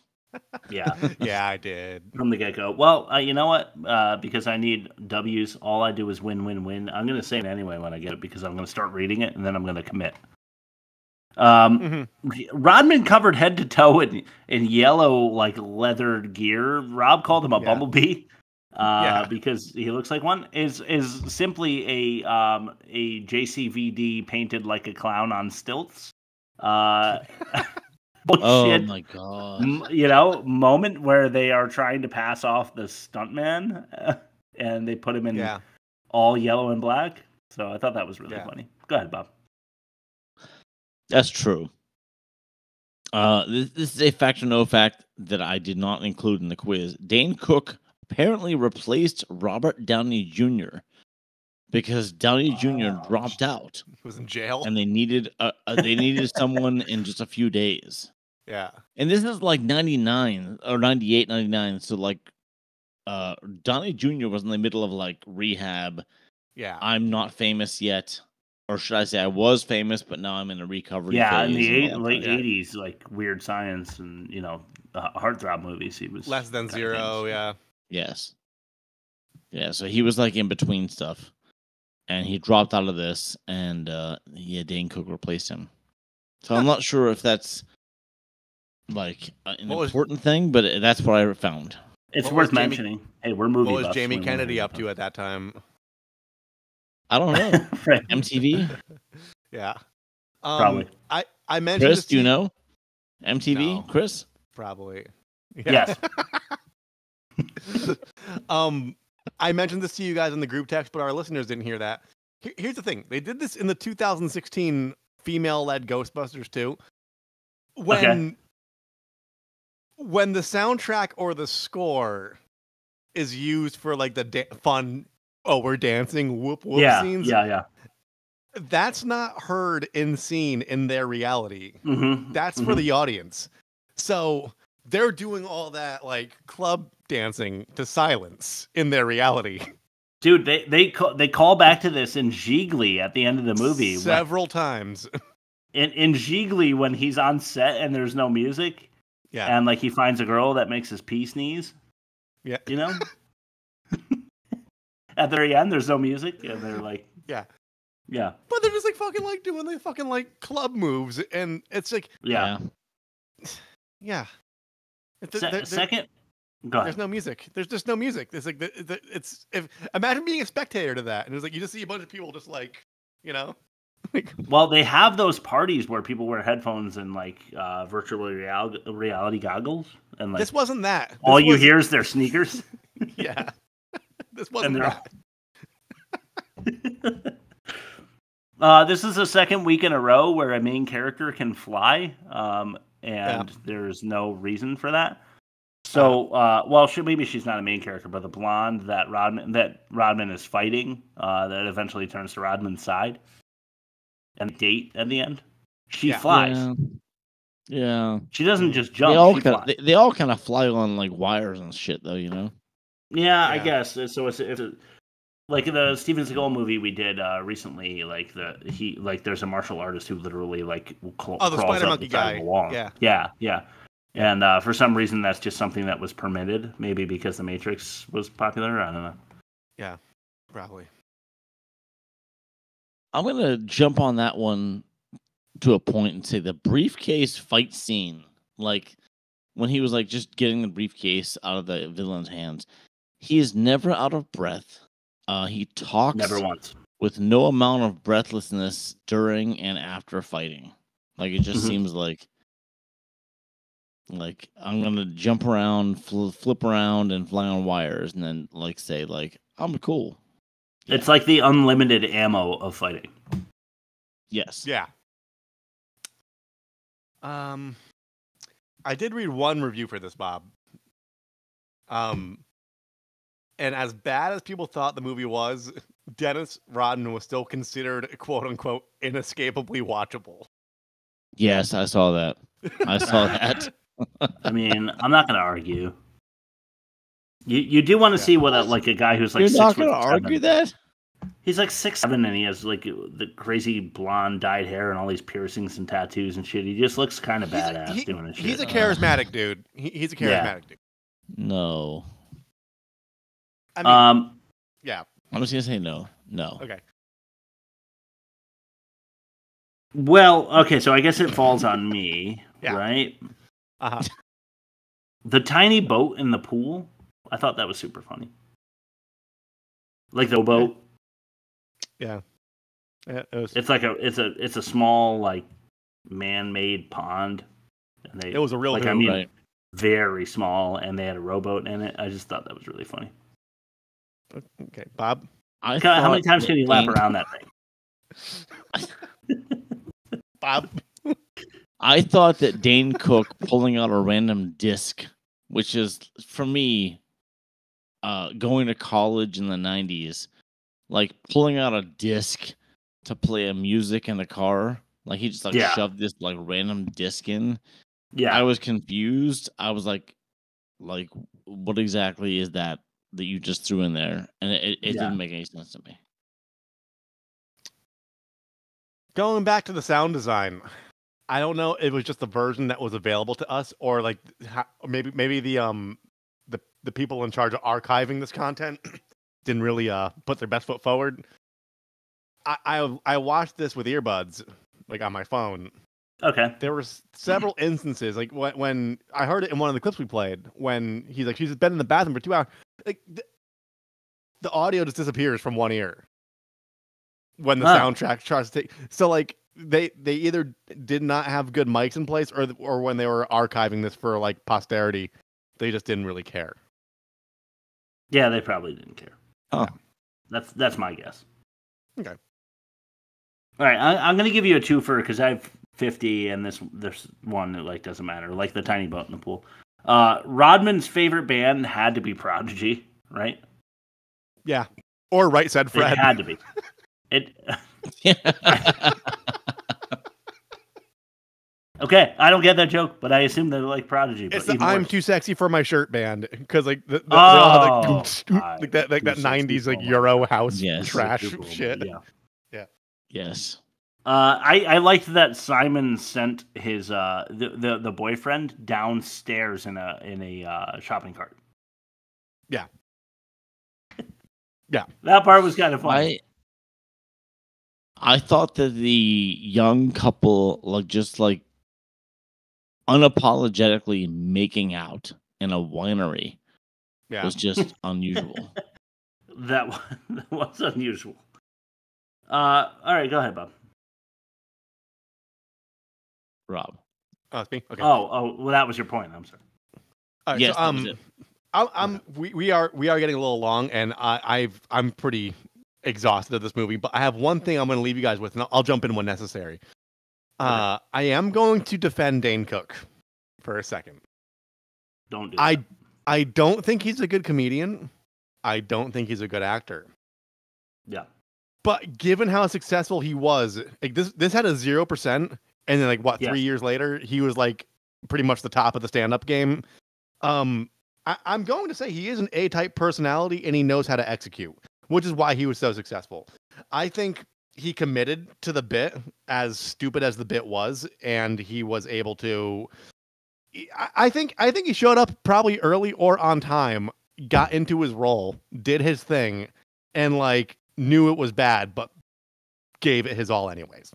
Yeah. Yeah, I did. From the get-go. Well, you know what? Because I need W's, all I do is win, win, win. I'm going to say it anyway when I get it because I'm going to start reading it and then I'm going to commit. Rodman covered head to toe in yellow, like leathered gear. Rob called him a bumblebee. Because he looks like one is simply a JCVD painted like a clown on stilts. Oh bullshit, my god. moment where they are trying to pass off the stuntman, and they put him in all yellow and black. So I thought that was really funny. Go ahead, Bob. That's true. This is a fact or no fact that I did not include in the quiz. Dane Cook apparently replaced Robert Downey Jr. because Downey Jr. dropped out. He was in jail, and they needed someone in just a few days. Yeah. And this is like 99 or 98, 99. So like, Downey Jr. was in the middle of like rehab. Yeah. I'm not famous yet. Or should I say I was famous, but now I'm in a recovery Yeah, phase. in the late 80s, like Weird Science and, heartthrob movies, he was... Less Than Zero, yeah. Yes. Yeah, so he was like in between stuff. And he dropped out of this, and Dane Cook replaced him. So I'm not sure if that's like an important thing, but that's what I found. It's worth mentioning. Hey, we're movie What was buffs. Jamie Kennedy up to at that time? I don't know. Right. MTV? Yeah. Probably. I mentioned Chris, do you know? MTV? No. Chris? Probably. Yes. I mentioned this to you guys in the group text, but our listeners didn't hear that. Here's the thing. They did this in the 2016 female-led Ghostbusters 2. When the soundtrack or the score is used for like the fun, we're dancing, whoop whoop scenes. Yeah. That's not heard in scene in their reality. Mm-hmm. That's for the audience. So they're doing all that like club dancing to silence in their reality. Dude, they call back to this in Gigli at the end of the movie several times. In Gigli, when he's on set and there's no music, and like he finds a girl that makes his pee sneeze. Yeah, At the very end, there's no music, and they're like, yeah. But they're just like fucking like doing the fucking like club moves, and it's like, yeah. Second. There's no music. There's just no music. It's like imagine being a spectator to that, and it's like you just see a bunch of people just like, Well, they have those parties where people wear headphones and like virtual reality goggles, and like this wasn't that. All you hear is their sneakers. Yeah, this wasn't that. This is the second week in a row where a main character can fly, and there's no reason for that. So, maybe she's not a main character, but the blonde that Rodman is fighting, that eventually turns to Rodman's side, and date at the end, she flies. Yeah. She doesn't just jump. They all kind of fly on like wires and shit, though. Yeah, I guess. So it's like the Steven Seagal movie we did recently. Like there's a martial artist who literally like crawls the spider up monkey the side guy. of the wall. Yeah. And for some reason, that's just something that was permitted. Maybe because The Matrix was popular. I don't know. Yeah, probably. I'm going to jump on that one to a point and say the briefcase fight scene, like when he was like just getting the briefcase out of the villain's hands, he is never out of breath. He talks never once with no amount of breathlessness during and after fighting. Like it just seems like I'm gonna jump around, flip around, and fly on wires, and then like say like I'm cool. Yeah. It's like the unlimited ammo of fighting. Yes. Yeah. I did read one review for this, Bob. And as bad as people thought the movie was, Dennis Rodman was still considered quote unquote inescapably watchable. Yes, I saw that. I saw that. I mean, I'm not going to argue. You do want to see what a guy who's like You're 6'7" not going to argue that? He's like 6'7" and he has like the crazy blonde dyed hair and all these piercings and tattoos and shit. He just looks kind of badass doing this shit. He's a charismatic dude. He's a charismatic dude. No. I mean, yeah. I'm just going to say no. No. Okay. Well, okay, so I guess it falls on me, right? Uh-huh. The tiny boat in the pool, I thought that was super funny. Like the boat. Yeah. It's like it's a small like man-made pond And it was a real right. Very small, and they had a rowboat in it. I just thought that was really funny. Okay, Bob. How many times can you lap around that thing? Bob. I thought that Dane Cook pulling out a random disc, which is, for me, going to college in the 90s, like pulling out a disc to play a music in the car. Like he just shoved this like random disc in. Yeah. I was confused. I was like, what exactly is that you just threw in there? And it didn't make any sense to me. Going back to the sound design, I don't know if it was just the version that was available to us, or like maybe the people in charge of archiving this content didn't really put their best foot forward. I watched this with earbuds, like on my phone. Okay. There were several instances, like when I heard it in one of the clips we played, when he's like, she's been in the bathroom for 2 hours. Like the audio just disappears from one ear when the soundtrack tries to take. So like they either did not have good mics in place, or when they were archiving this for like posterity, they just didn't really care. Yeah, they probably didn't care. Oh, that's my guess. Okay. All right, I'm gonna give you a twofer because I have 50, and this one that like doesn't matter, like the tiny boat in the pool. Rodman's favorite band had to be Prodigy, right? Yeah, or Right Said Fred. It had to be. Okay, I don't get that joke, but I assume they like Prodigy. It's the I'm Too Sexy for My Shirt band, because like they all have like that 90s like Euro house trash shit. Yeah. Yes. I liked that Simon sent his the boyfriend downstairs in a shopping cart. Yeah. Yeah. That part was kind of funny. I thought that the young couple just unapologetically making out in a winery was just unusual. That was unusual. All right, go ahead, Bob. Rob. It's me? Okay. Oh, well, that was your point. I'm sorry. All right, yes, so, we are getting a little long, and I'm pretty exhausted of this movie, but I have one thing I'm going to leave you guys with, and I'll jump in when necessary. I am going to defend Dane Cook for a second. Don't do that. I don't think he's a good comedian. I don't think he's a good actor. Yeah. But given how successful he was, like this had a 0%, and then 3 years later, he was like pretty much the top of the stand-up game. I'm going to say he is an A-type personality, and he knows how to execute, which is why he was so successful. I think he committed to the bit, as stupid as the bit was, and he was able to. I think he showed up probably early or on time, got into his role, did his thing, and knew it was bad, but gave it his all anyways.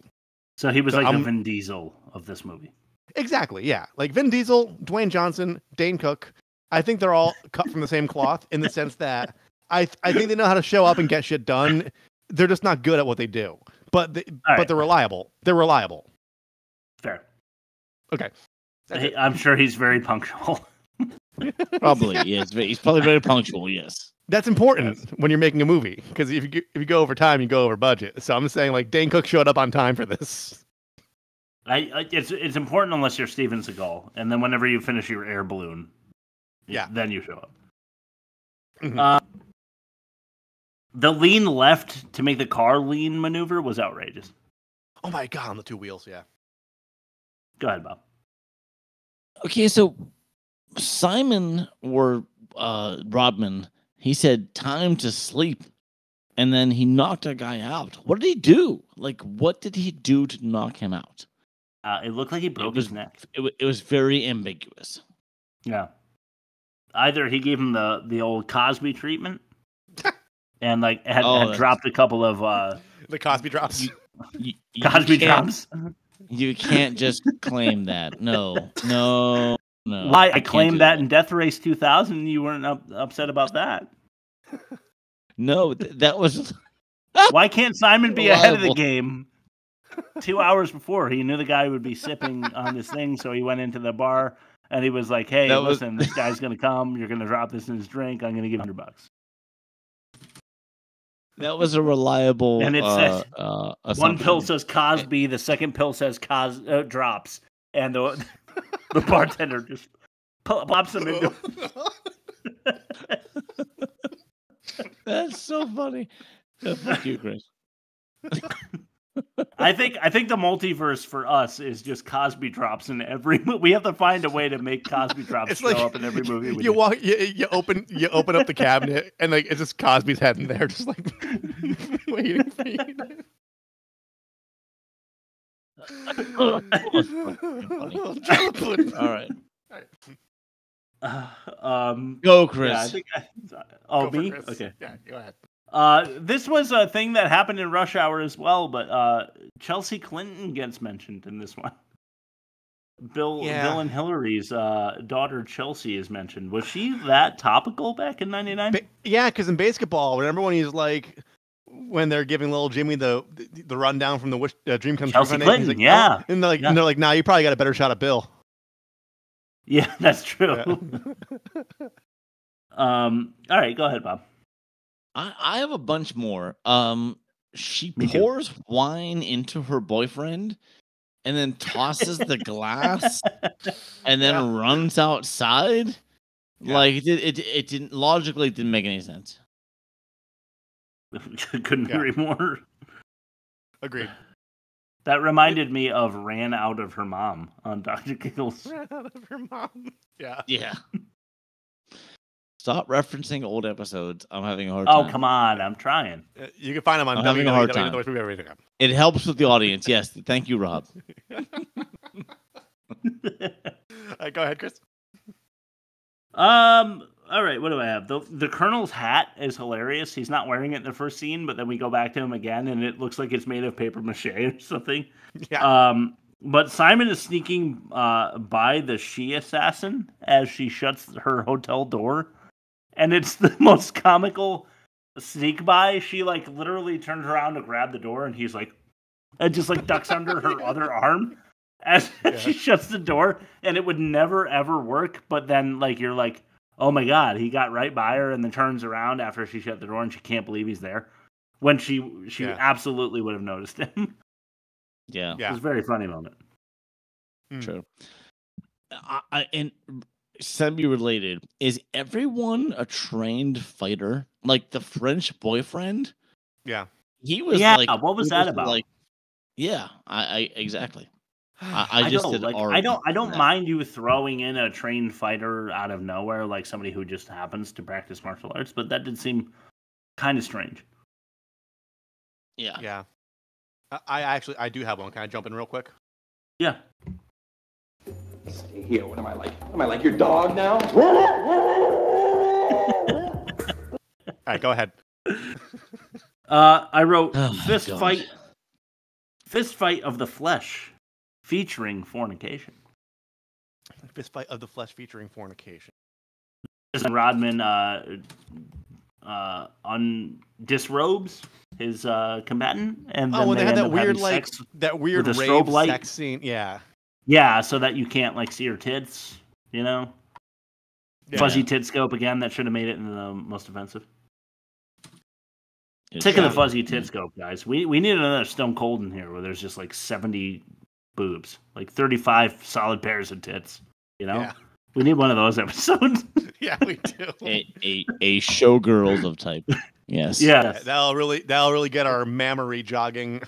So he was the Vin Diesel of this movie. Exactly, yeah. Like Vin Diesel, Dwayne Johnson, Dane Cook. I think they're all cut from the same cloth in the sense that I think they know how to show up and get shit done. They're just not good at what they do. But they're reliable. They're reliable. Fair. Okay. I'm sure he's very punctual. Probably, yes. He's probably very punctual, yes. That's important when you're making a movie, because if you go over time, you go over budget. So I'm just saying, Dane Cook showed up on time for this. It's important unless you're Steven Seagal, and then whenever you finish your air balloon, then you show up. Mm-hmm. The lean left to make the car lean maneuver was outrageous. Oh my god, on the 2 wheels, yeah. Go ahead, Bob. Okay, so Simon or Rodman, he said time to sleep, and then he knocked a guy out. What did he do? What did he do to knock him out? It looked like he broke his neck. It was very ambiguous. Yeah. Either he gave him the old Cosby treatment, and had dropped a couple of the Cosby Drops. Cosby Drops. You can't just claim that. No. Why? I claimed that in Death Race 2000. You weren't upset about that. No, that was. Why can't Simon be ahead of the game 2 hours before, he knew the guy would be sipping on this thing, so he went into the bar and he was like, "Hey, listen, this guy's gonna come. You're gonna drop this in his drink. I'm gonna give him $100." That was a reliable. And it says one pill assumption. says Cosby, the second pill says Drops, and the bartender just pops them into. That's so funny. Fuck you, Chris. I think the multiverse for us is just Cosby Drops in every movie. We have to find a way to make Cosby Drops show up in every movie. You open up the cabinet and like it's just Cosby's head in there, just like waiting for you. All right. Go, Chris. Yeah, me? Chris. Okay. Yeah, go ahead. This was a thing that happened in Rush Hour as well, but Chelsea Clinton gets mentioned in this one. Bill and Hillary's daughter Chelsea is mentioned. Was she that topical back in '99? Yeah, because in basketball, remember when he's like, when they're giving little Jimmy the rundown from the Dream Comes True Chelsea Foundation, Clinton, he's like, yeah. and they're like, nah, you probably got a better shot at Bill. Yeah, that's true. Yeah. All right, go ahead, Bob. I have a bunch more. She pours wine into her boyfriend and then tosses the glass and then runs outside. Yeah. Like it didn't logically didn't make any sense. Couldn't agree more. Agreed. That reminded me of Ran Out of Her Mom on Dr. Giggles. Ran Out of Her Mom. Yeah. Yeah. Stop referencing old episodes. I'm having a hard time. Oh, come on. I'm trying. You can find them on I'm having a hard time. www. It helps with the audience. Yes. Thank you, Rob. Go ahead, Chris. All right, what do I have? The Colonel's hat is hilarious. He's not wearing it in the first scene, but then we go back to him again, and it looks like it's made of paper mache or something. Yeah. But Simon is sneaking by the she assassin as she shuts her hotel door, and it's the most comical sneak by. She like literally turns around to grab the door, and he's like, and just like ducks under her other arm as she shuts the door, and it would never ever work. But then like you're like, oh my God, he got right by her and then turns around after she shut the door and she can't believe he's there. When she absolutely would have noticed him. Yeah. It was a very funny moment. True. And semi-related, is everyone a trained fighter? Like the French boyfriend? Yeah. He was what was that about? Like, I exactly. I don't mind you throwing in a trained fighter out of nowhere, like somebody who just happens to practice martial arts, but that did seem kind of strange. Yeah. Yeah. I do have one. Can I jump in real quick? Yeah. Stay here. What am I like? Am I like your dog now? All right, go ahead. I wrote fist fight of the flesh. Featuring fornication. Fist fight of the flesh featuring fornication. Rodman disrobes his combatant, and then when they had that weird strobe light sex scene. Yeah, so that you can't like see her tits. You know, fuzzy tit scope again. That should have made it in the most offensive. Sick of the fuzzy tit scope, guys. We need another Stone Cold in here where there's just like 70 boobs, like 35 solid pairs of tits. You know, we need one of those episodes. Yeah, we do. A showgirls of type. Yes. Yeah. That'll really get our mammary jogging.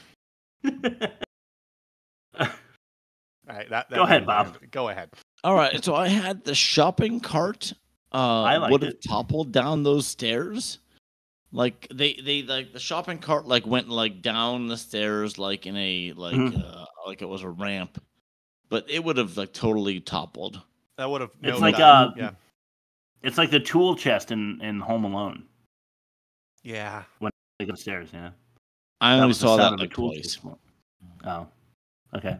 All right. Go ahead, Bob. Go ahead. All right. So I had the shopping cart. Would have toppled down those stairs. Like they like the shopping cart like went like down the stairs like in a like it was a ramp, but it would have like totally toppled. That would have. It's it's like the tool chest in Home Alone. Yeah. When they go upstairs, yeah. I only saw that like twice. Oh, okay.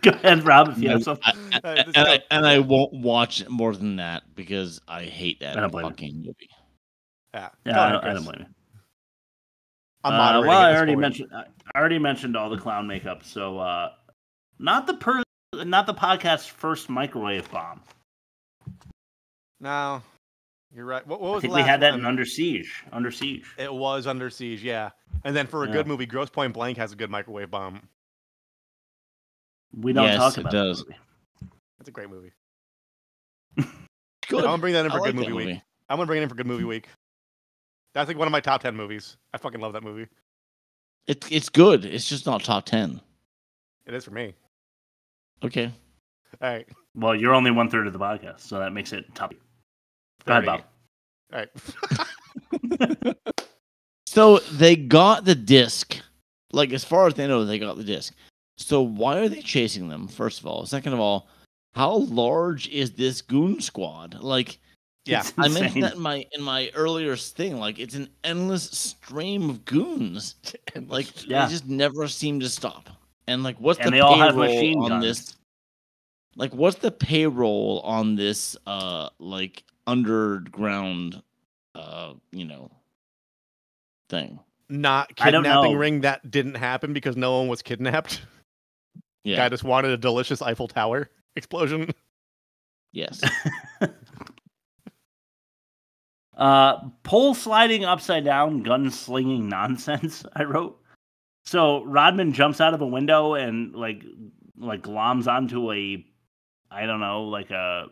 Go ahead, Rob. If you have something. I won't watch it more than that because I hate that fucking movie. Yeah, I don't blame you. I already mentioned all the clown makeup, so not the podcast's first microwave bomb. No, you're right. What was I think the we last had that one? in Under Siege. Under Siege. It was Under Siege, yeah. And then for a good movie, Grosse Point Blank has a good microwave bomb. We don't talk about it. Does. That movie. That's a great movie. Good. I'm gonna bring that in for I Good like Movie that Week. I'm gonna bring it in for Good Movie Week. That's like one of my top 10 movies. I fucking love that movie. It's good. It's just not top 10. It is for me. Okay. All right. Well, you're only 1/3 of the podcast, so that makes it top. Go ahead, Bob. All right. So they got the disc. Like, as far as they know, they got the disc. So why are they chasing them, first of all? Second of all, how large is this goon squad? Like, yeah, I mentioned that in my earlier thing. Like, it's an endless stream of goons. Like, they just never seem to stop. And like, what's the they all have payroll machine on guns. this? Like, what's the payroll on this? Like underground, thing. Not I don't kidnapping know. ring that didn't happen because no one was kidnapped. Yeah. Guy just wanted a delicious Eiffel Tower explosion. Yes. Pole sliding upside down, gun-slinging nonsense, I wrote. So Rodman jumps out of a window and like gloms onto a, I don't know, like a,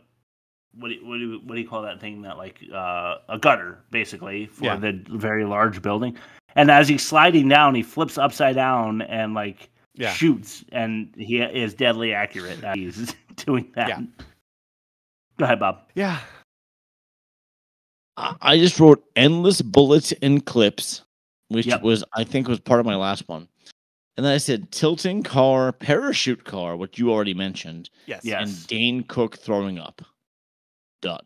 what do you call that thing that like a gutter basically for the very large building. And as he's sliding down, he flips upside down and like shoots, and he is deadly accurate as he's doing that. Yeah. Go ahead, Bob. Yeah. I just wrote endless bullets and clips, which I think was part of my last one. And then I said tilting car, parachute car, which you already mentioned. Yes. And Dane Cook throwing up. ... Yeah.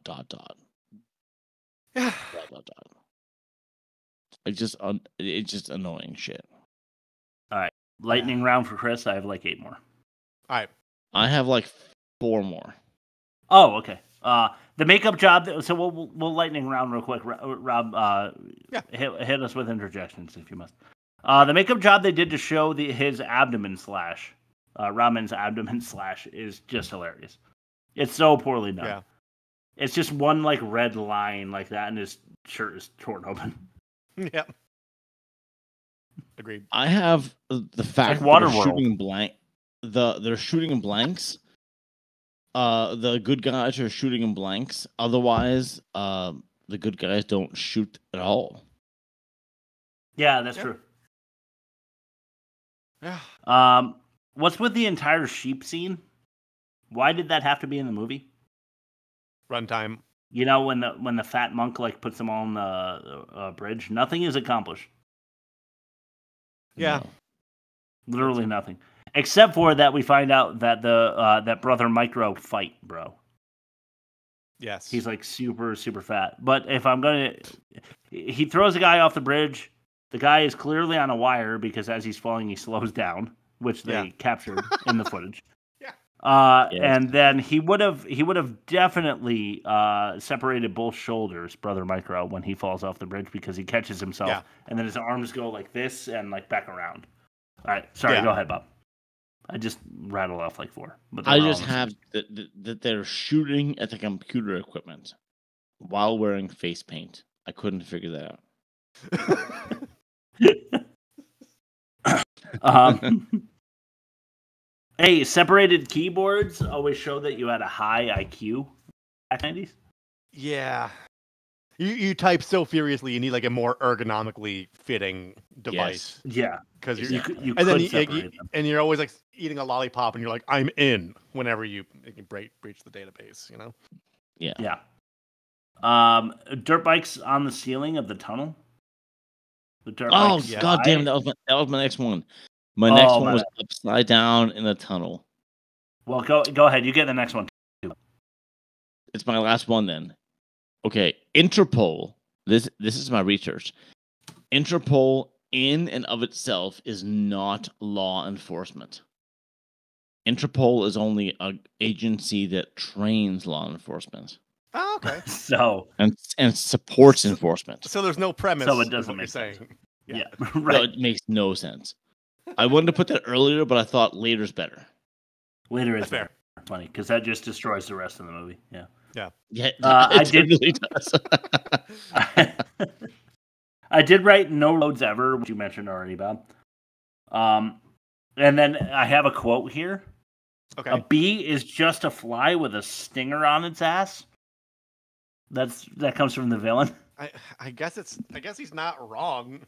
It's just annoying shit. All right. Lightning round for Chris. I have like 8 more. All right. I have like 4 more. Oh, okay. The makeup job. So we'll lightning round real quick. Rob, hit us with interjections if you must. The makeup job they did to show his abdomen slash, Rodman's abdomen slash, is just hilarious. It's so poorly done. Yeah. It's just one like red line like that, and his shirt is torn open. Yep. Agreed. I have the fact like that they're Waterworld. shooting blank. They're shooting in blanks. The good guys are shooting in blanks. Otherwise, the good guys don't shoot at all. Yeah, that's true. Yeah. What's with the entire sheep scene? Why did that have to be in the movie? Runtime. You know, when the fat monk like puts them all on the bridge, nothing is accomplished. Yeah. No. Literally nothing, except for that we find out that that brother Micro fight, bro. Yes. He's like super super fat. But if I'm he throws a guy off the bridge. The guy is clearly on a wire because as he's falling, he slows down, which they captured in the footage. And then he would have definitely separated both shoulders, brother Micro, when he falls off the bridge because he catches himself, and then his arms go like this and like back around. All right, sorry, go ahead, Bob. I just rattled off like 4. But I just have that they're shooting at the computer equipment while wearing face paint. I couldn't figure that out. Hey, separated keyboards always show that you had a high IQ back in the 90s. Yeah. You type so furiously, you need like a more ergonomically fitting device. Yes. Yeah. Because you and then separate them. and you're always like eating a lollipop, and you're like, I'm in whenever you breach the database, you know? Yeah. Yeah. Dirt bikes on the ceiling of the tunnel. The dirt Oh, bikes god damn, that was my next one. My next one was upside down in the tunnel. Well, go ahead. You get the next one. It's my last one then. Okay, Interpol. This is my research. Interpol in and of itself is not law enforcement. Interpol is only an agency that trains law enforcement. Oh, okay. and supports enforcement. So there's no premise. So it doesn't make sense. saying. Yeah, right. No, it makes no sense. I wanted to put that earlier, but I thought later's better. Later is fair. Funny, because that just destroys the rest of the movie. Yeah. Yeah, I it did. really does. I did write no roads ever, which you mentioned already, Bob. And then I have a quote here. Okay. A bee is just a fly with a stinger on its ass. That comes from the villain. I guess he's not wrong.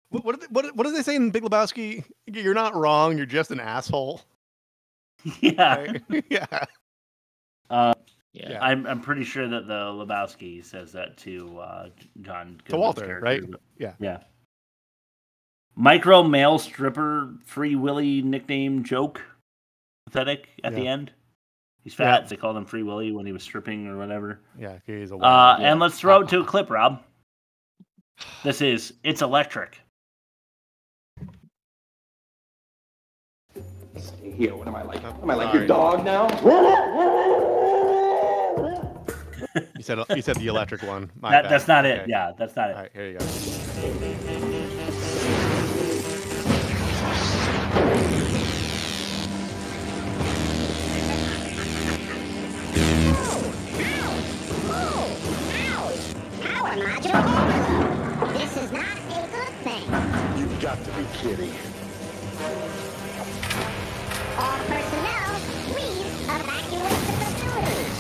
What do they say in Big Lebowski? You're not wrong. You're just an asshole. Yeah. Right? Yeah. Yeah. I'm pretty sure that the Lebowski says that to John. To Walter, right? Yeah. Yeah. Micro male stripper Free Willy nickname joke. Pathetic at the end. He's fat. They called him Free Willy when he was stripping or whatever. Yeah, he's a and let's throw it to a clip, Rob. This is It's Electric. Stay here. What am I like? Am I like your dog now? You said the electric one. That's not it. Yeah, that's not it. All right, here you go. This is not a good thing. You've got to be kidding. All personnel, please evacuate the facility.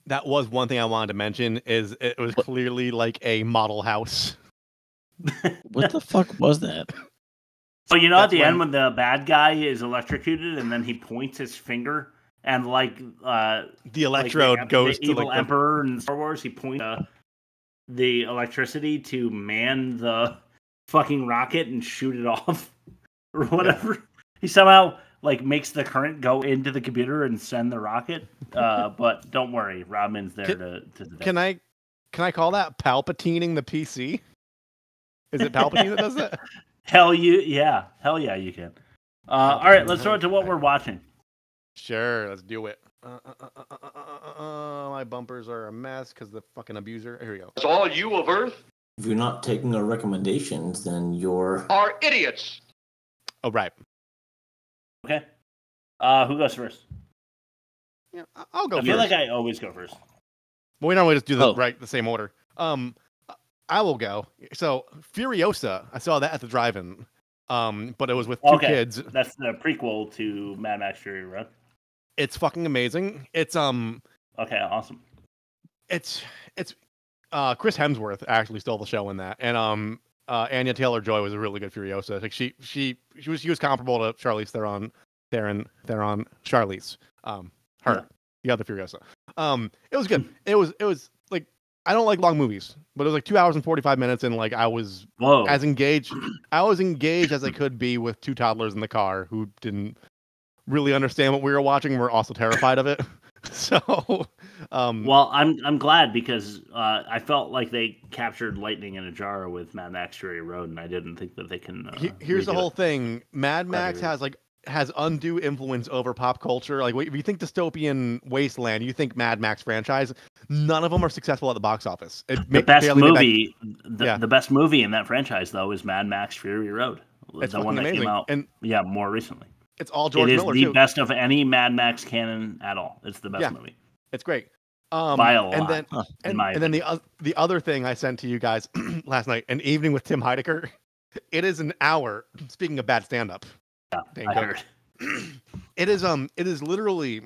That was one thing I wanted to mention. Is it was clearly like a model house. What the fuck was that? So at the end when the bad guy is electrocuted and then he points his finger and the electrode goes the to evil emperor in Star Wars, he points the electricity to man the fucking rocket and shoot it off or whatever. Yeah. He somehow makes the current go into the computer and send the rocket. But don't worry, Rodman's there to Can I call that Palpatining the PC? Is it Palpatine that does that? Hell yeah, you can. All right, let's throw it to what we're watching. Sure, let's do it. My bumpers are a mess because the fucking abuser. Here we go. It's all you of Earth If you're not taking our recommendations, then you're... are idiots. Oh, right. Okay. Who goes first? Yeah, I'll go I first. feel like I always go first. Well, we normally just do the same order. I will go. So Furiosa, I saw that at the drive-in, but it was with two kids. That's the prequel to Mad Max Fury Road. It's fucking amazing. It's Okay, awesome. It's Chris Hemsworth actually stole the show in that, and Anya Taylor-Joy was a really good Furiosa. Like she was comparable to Charlize Theron, Charlize, the other Furiosa. It was good. It was like, I don't like long movies, but it was like 2 hours and 45 minutes, and like I was as engaged as I could be with two toddlers in the car who didn't really understand what we were watching and were also terrified of it. So, well, I'm glad because I felt like they captured lightning in a jar with Mad Max Fury Road, and I didn't think that they can. Here's the whole thing: Mad Max has undue influence over pop culture. Like, if you think dystopian wasteland, you think Mad Max franchise. None of them are successful at the box office. The best movie, the best movie in that franchise, though, is Mad Max Fury Road. It's the one that amazing. came out, more recently. It's all George Miller, It is too. the best of any Mad Max canon at all. It's the best movie. It's great. By a lot. And then the other thing I sent to you guys last night, An Evening with Tim Heidecker. It is an hour. Speaking of bad stand-up, I heard. It is literally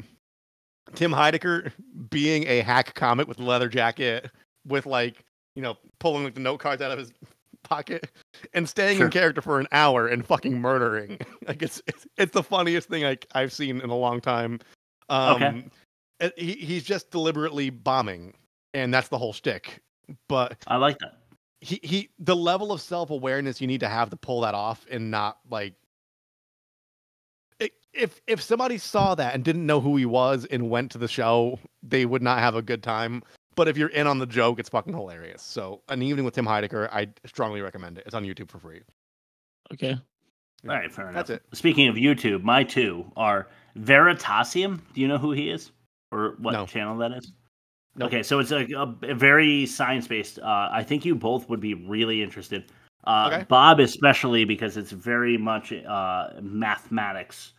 Tim Heidecker being a hack comic with a leather jacket, with pulling the note cards out of his pocket and staying in character for an hour and fucking murdering. Like it's the funniest thing I've seen in a long time. He's just deliberately bombing, and that's the whole shtick. But I like that. He the level of self-awareness you need to have to pull that off, and not like if somebody saw that and didn't know who he was and went to the show, they would not have a good time. But if you're in on the joke, it's fucking hilarious. So, An Evening with Tim Heidecker, I strongly recommend it. It's on YouTube for free. Okay. All right, fair enough. That's it. Speaking of YouTube, my two are Veritasium. Do you know who he is? Or what channel that is? Nope. Okay, so it's a very science-based. I think you both would be really interested. Okay. Bob especially, because it's very much mathematics.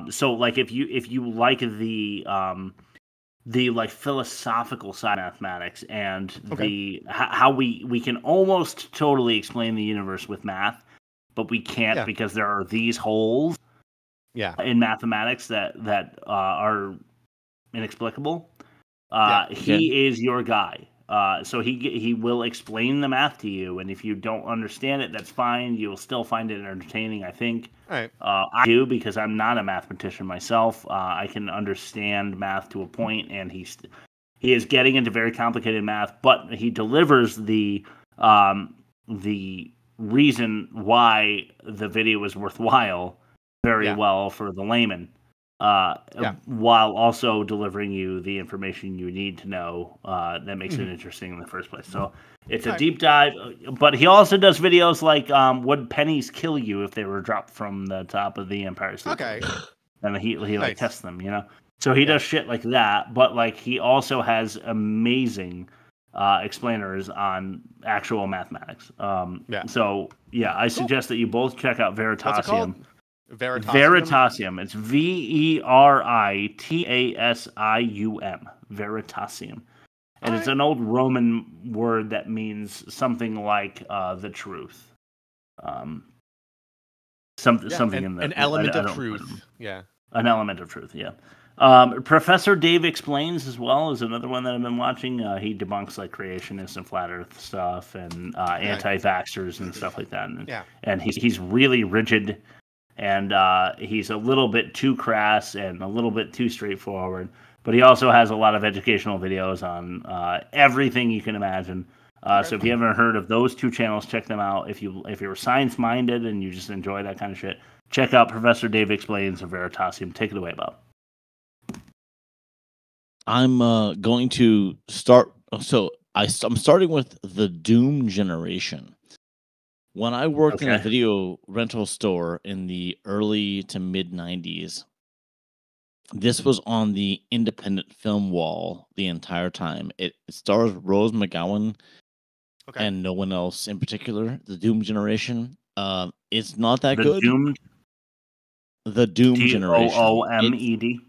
So like if you like the like philosophical side of mathematics and the how we can almost totally explain the universe with math, but we can't because there are these holes in mathematics that are inexplicable. He is your guy. So he will explain the math to you, and if you don't understand it, that's fine. You'll still find it entertaining, I think. All right. I do, because I'm not a mathematician myself. I can understand math to a point, and he is getting into very complicated math, but he delivers the reason why the video is worthwhile very well for the layman. While also delivering you the information you need to know that makes it interesting in the first place. So it's a deep dive, but he also does videos like would pennies kill you if they were dropped from the top of the Empire State Building? And he like tests them, you know. So he does shit like that, but like he also has amazing explainers on actual mathematics. So I suggest that you both check out Veritasium. What's it called? Veritasium. It's Veritasium. Veritasium. And it's an old Roman word that means something like the truth. Something in the an element of truth. Yeah. An element of truth, yeah. Professor Dave Explains as well is another one that I've been watching. He debunks like creationists and flat Earth stuff and anti-vaxxers and stuff like that. And he's really rigid. And he's a little bit too crass and a little bit too straightforward. But he also has a lot of educational videos on everything you can imagine. So if you haven't heard of those two channels, check them out. If you're science-minded and you just enjoy that kind of shit, check out Professor Dave Explains or Veritasium. Take it away, Bob. I'm going to start. So I'm starting with the Doom generation. When I worked in a video rental store in the early to mid 90s, this was on the independent film wall the entire time. It stars Rose McGowan and no one else in particular. The Doom generation. It's not that good. The Doom generation. Doomed?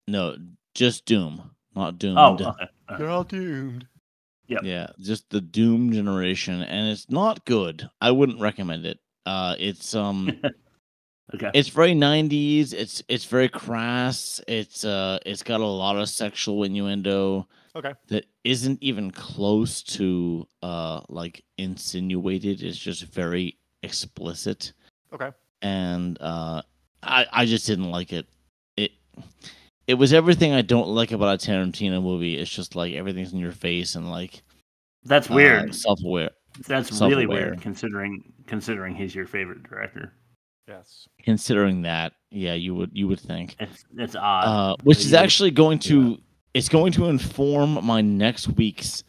No, just Doom, not Doomed. Oh, okay. They're all doomed. Yep. Yeah, just the Doom generation, and it's not good. I wouldn't recommend it. It's it's very 90s. It's very crass. It's got a lot of sexual innuendo. That isn't even close to like insinuated. It's just very explicit. And I just didn't like it. It was everything I don't like about a Tarantino movie. It's just like everything's in your face and like that's weird. Self-aware. That's really weird considering he's your favorite director. Yes. Considering that, yeah, you would think it's odd. Which is actually going to inform my next week's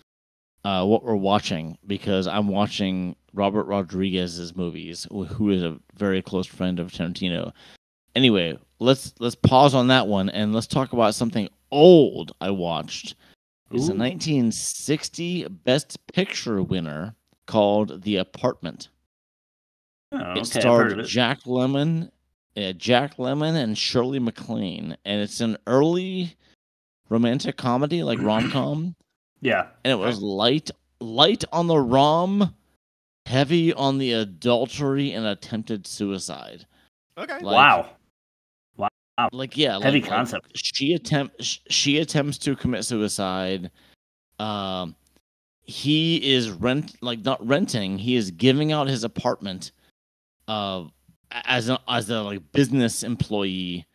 what we're watching, because I'm watching Robert Rodriguez's movies, who is a very close friend of Tarantino. Anyway, let's pause on that one and let's talk about something old I watched. It's a 1960 Best Picture winner called The Apartment. It starred Jack Lemmon and Shirley MacLaine, and it's an early romantic comedy, like rom-com. Yeah, and it was light on the rom, heavy on the adultery and attempted suicide. Wow. Like, yeah, heavy concept. She attempts to commit suicide. He is not renting. He is giving out his apartment, as a like business employee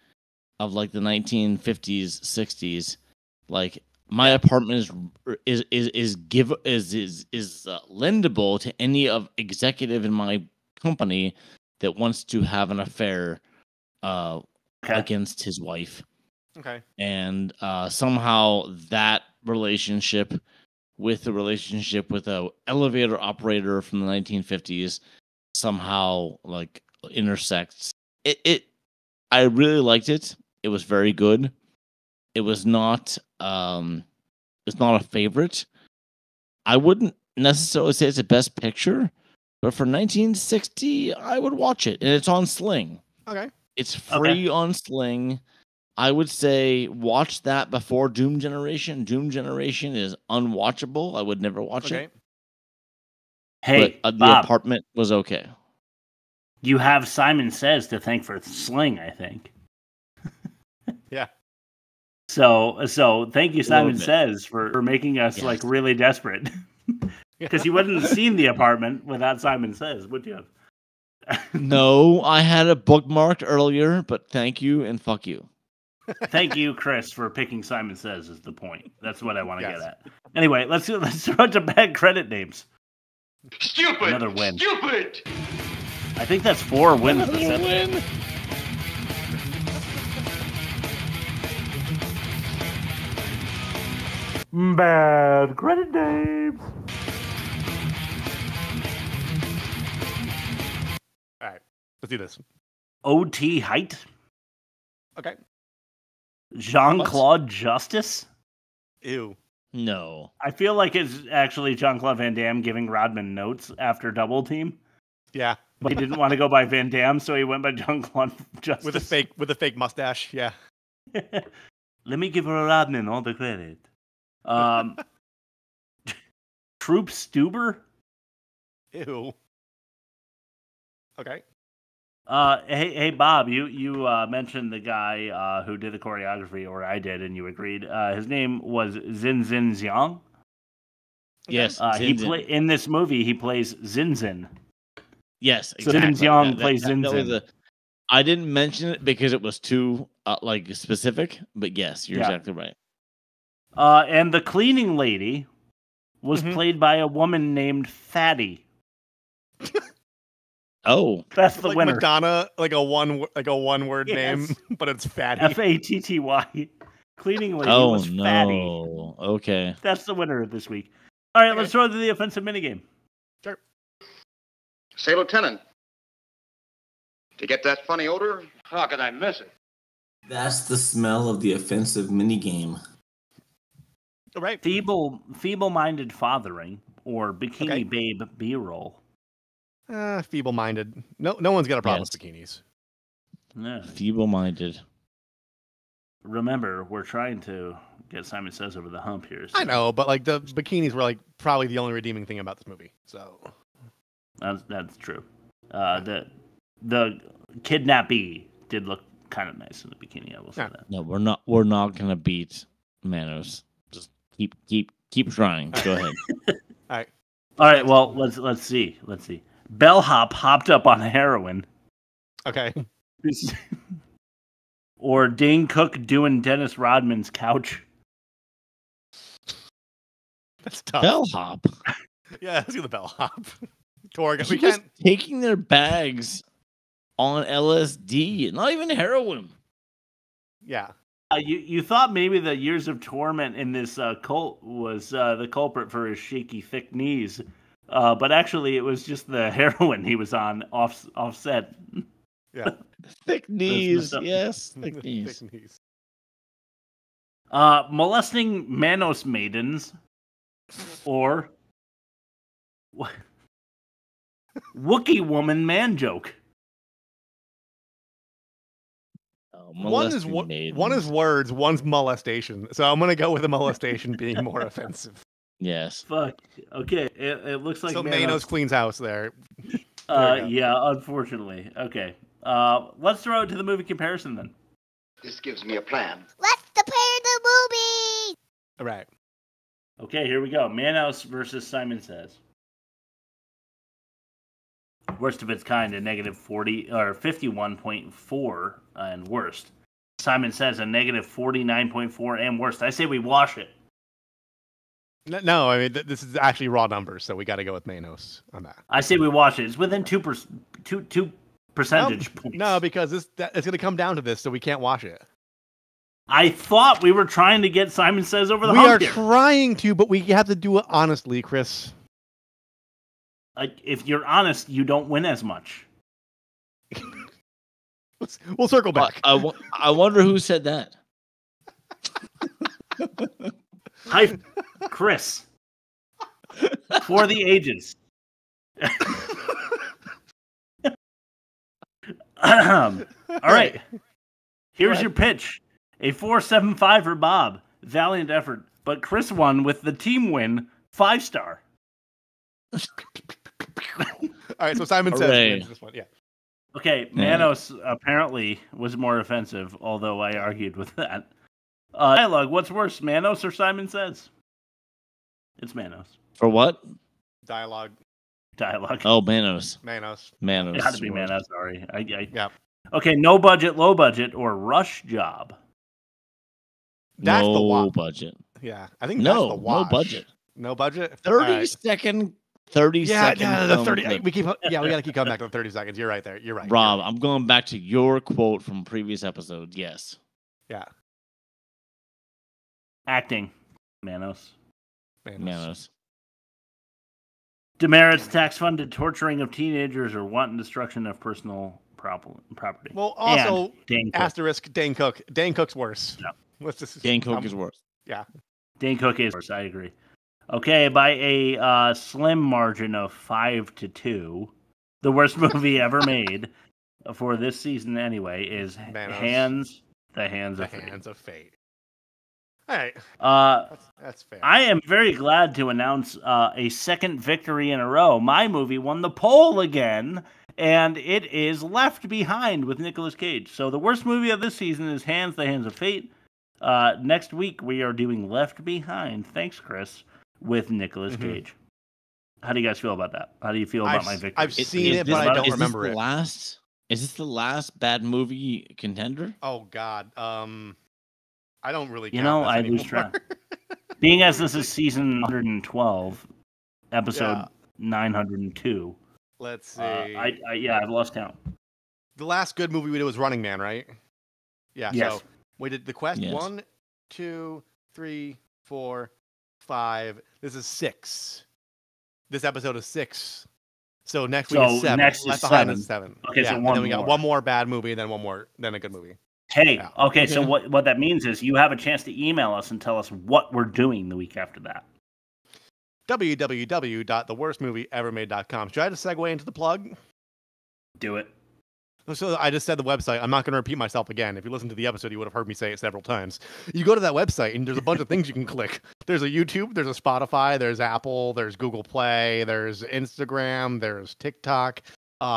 of like the 1950s, 60s. Like, my apartment is lendable to any of executive in my company that wants to have an affair against his wife. And somehow that relationship with the relationship with a elevator operator from the 1950s somehow like intersects. I really liked it. It was very good. It was not it's not a favorite. I wouldn't necessarily say it's a best picture, but for 1960, I would watch it, and it's on Sling. Okay. It's free on Sling. I would say watch that before Doom Generation. Doom Generation is unwatchable. I would never watch it. Hey, but, the Bob, apartment was okay. You have Simon Sez to thank for Sling, I think. Yeah. So thank you, Simon Sez, for making us like really desperate. Because you wouldn't have seen The Apartment without Simon Sez, would you have? No, I had it bookmarked earlier, but thank you and fuck you. Thank you, Chris, for picking Simon Sez is the point. That's what I want to get at. Anyway, let's throw to bad credit names. Stupid! Another win. Stupid! I think that's 4 wins this episode. Bad credit names. All right, let's do this. O.T. Height. Okay. Jean-Claude Justice. Ew. No. I feel like it's actually Jean-Claude Van Damme giving Rodman notes after Double Team. Yeah. But he didn't want to go by Van Damme, so he went by Jean-Claude Justice. With a fake mustache, yeah. Let me give Rodman all the credit. Troop Stuber? Ew. Okay. Hey, Bob, you mentioned the guy who did the choreography, or I did, and you agreed. His name was Zin Xiang. Yes. In this movie, he plays Zin. Yes, exactly. Zin Xiang plays Zin. I didn't mention it because it was too specific, but yes, you're exactly right. And the cleaning lady was played by a woman named Fatty. Oh, that's the like winner. Madonna, like a one word name, but it's Fatty. Fatty. Cleaning lady was Fatty. Okay. That's the winner this week. All right, let's throw to the offensive minigame. Sure. Say, Lieutenant, to get that funny odor, how could I miss it? That's the smell of the offensive minigame. All right. Feeble-minded fathering or bikini babe B-roll. Feeble-minded. No one's got a problem with bikinis. Yeah. Feeble-minded. Remember, we're trying to get Simon Sez over the hump here. So. I know, but like the bikinis were like probably the only redeeming thing about this movie. So that's true. The kidnappee did look kind of nice in the bikini. I will say that. No, we're not gonna beat Manos. Just keep trying. Go ahead. All right. Well, let's see. Bellhop hopped up on heroin. Okay. Or Dane Cook doing Dennis Rodman's couch. That's tough. Bellhop. Yeah, let's do the bellhop. Torg, we can't taking their bags on LSD, not even heroin. Yeah. You thought maybe the years of torment in this cult was the culprit for his shaky, thick knees. But actually, it was just the heroin he was on offset. Yeah. Thick knees, yes. Thick knees. Thick knees. Molesting Manos maidens. Or Wookiee woman man joke. One is words, one's molestation. So I'm gonna go with the molestation being more offensive. Yes. Fuck. Okay. It looks like so Manos cleans house there. Yeah. Unfortunately. Okay. Let's throw it to the movie comparison then. This gives me a plan. Let's compare the movies. All right. Okay. Here we go. Manos versus Simon Sez. Worst of its kind, a negative 40 or 51.4 and worst. Simon Sez a negative 49.4 and worst. I say we wash it. No, I mean this is actually raw numbers, so we got to go with Manos on that. I say we wash it. It's within 2 percentage points. No, because it's going to come down to this, so we can't wash it. I thought we were trying to get Simon Sez over the hump. We are here. Trying to, but we have to do it honestly, Chris. If you're honest, you don't win as much. We'll circle back. I wonder who said that. Hi, Chris. For the ages. All right. Here's your pitch. A 4.75 for Bob. Valiant effort. But Chris won with the team win, 5-star. All right, so Simon Sez wins this one. Yeah. Okay, Manos apparently was more offensive, although I argued with that. Dialogue, what's worse, Manos or Simon Sez? It's Manos. For what? Dialogue. Oh, Manos. Manos. It had to be Manos, sorry. Yeah. Okay, no budget, low budget, or rush job? That's the no budget. Yeah, I think that's the wash. No budget. No budget? 30 second. 30 seconds. Yeah, the 30. We got to keep coming back to the 30 seconds. You're right there. You're right. Rob, I'm going back to your quote from previous episode. Yes. Yeah. Acting. Manos. Demerits tax-funded torturing of teenagers or wanton destruction of personal property. Well, also, Dane asterisk, Dane Cook. Dane Cook's worse. Yeah. Let's just, Dane Cook is worse. Yeah. Dane Cook is worse. I agree. Okay, by a slim margin of 5-2, the worst movie ever made for this season anyway is Manos. The Hands of Fate. All right. That's fair. I am very glad to announce a second victory in a row. My movie won the poll again, and it is Left Behind with Nicolas Cage. So the worst movie of this season is The Hands of Fate. Next week, we are doing Left Behind. Thanks, Chris. With Nicolas Cage. How do you guys feel about that? How do you feel about my victory? I've seen it, but I don't remember it. Is this the last bad movie contender? Oh God, I don't really. I lose track. Being as this is season 112, episode 902. Let's see. I've lost count. The last good movie we did was Running Man, right? Yeah. Yes. So we did the quest. Yes. 1, 2, 3, 4, 5. This is 6. This episode is 6. So next week is 7. Next Left is Behind 7. is 7. Okay, so and one then we got more. one more bad movie, and then then a good movie. Hey, okay, so what that means is you have a chance to email us and tell us what we're doing the week after that. www.theworstmovieevermade.com. Should I just segue into the plug? Do it. So I just said the website. I'm not going to repeat myself again. If you listen to the episode, you would have heard me say it several times. You go to that website, and there's a bunch of things you can click. There's a YouTube, there's a Spotify, there's Apple, there's Google Play, there's Instagram, there's TikTok.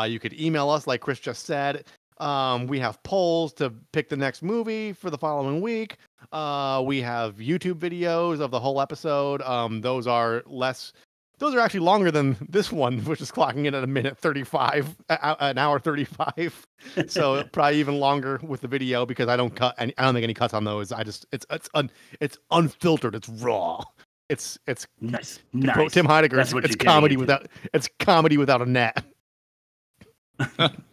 You could email us, like Chris just said. We have polls to pick the next movie for the following week. We have YouTube videos of the whole episode. Those are actually longer than this one, which is clocking in at an hour 35. So probably even longer with the video because I don't cut. I don't make any cuts on those. It's unfiltered. It's raw. It's nice. Tim Heidegger. It's comedy without a net.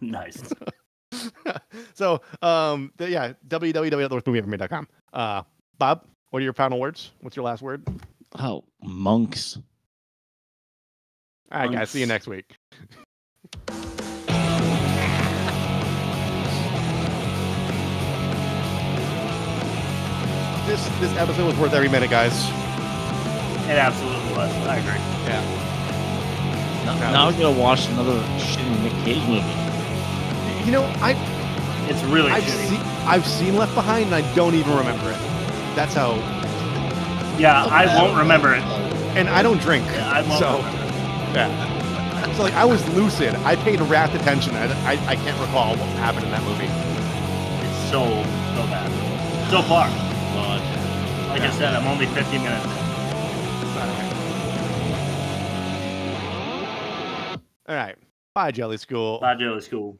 Nice. So www.theworstmovieevermade.com. Bob, what are your final words? What's your last word? Oh, monks. All right, guys. See you next week. This episode was worth every minute, guys. It absolutely was. I agree. Yeah. Now I'm gonna watch another shitty Nick Cage movie. You know, it's really shitty. I've seen Left Behind and I don't even remember it. That's how. Yeah, I won't remember it. And I don't drink. Yeah, I won't remember it. Yeah. So I was lucid. I paid rapt attention. I can't recall what happened in that movie. It's so bad. So far. Like I said, I'm only 15 minutes in. All right. Bye, Jelly School. Bye, Jelly School.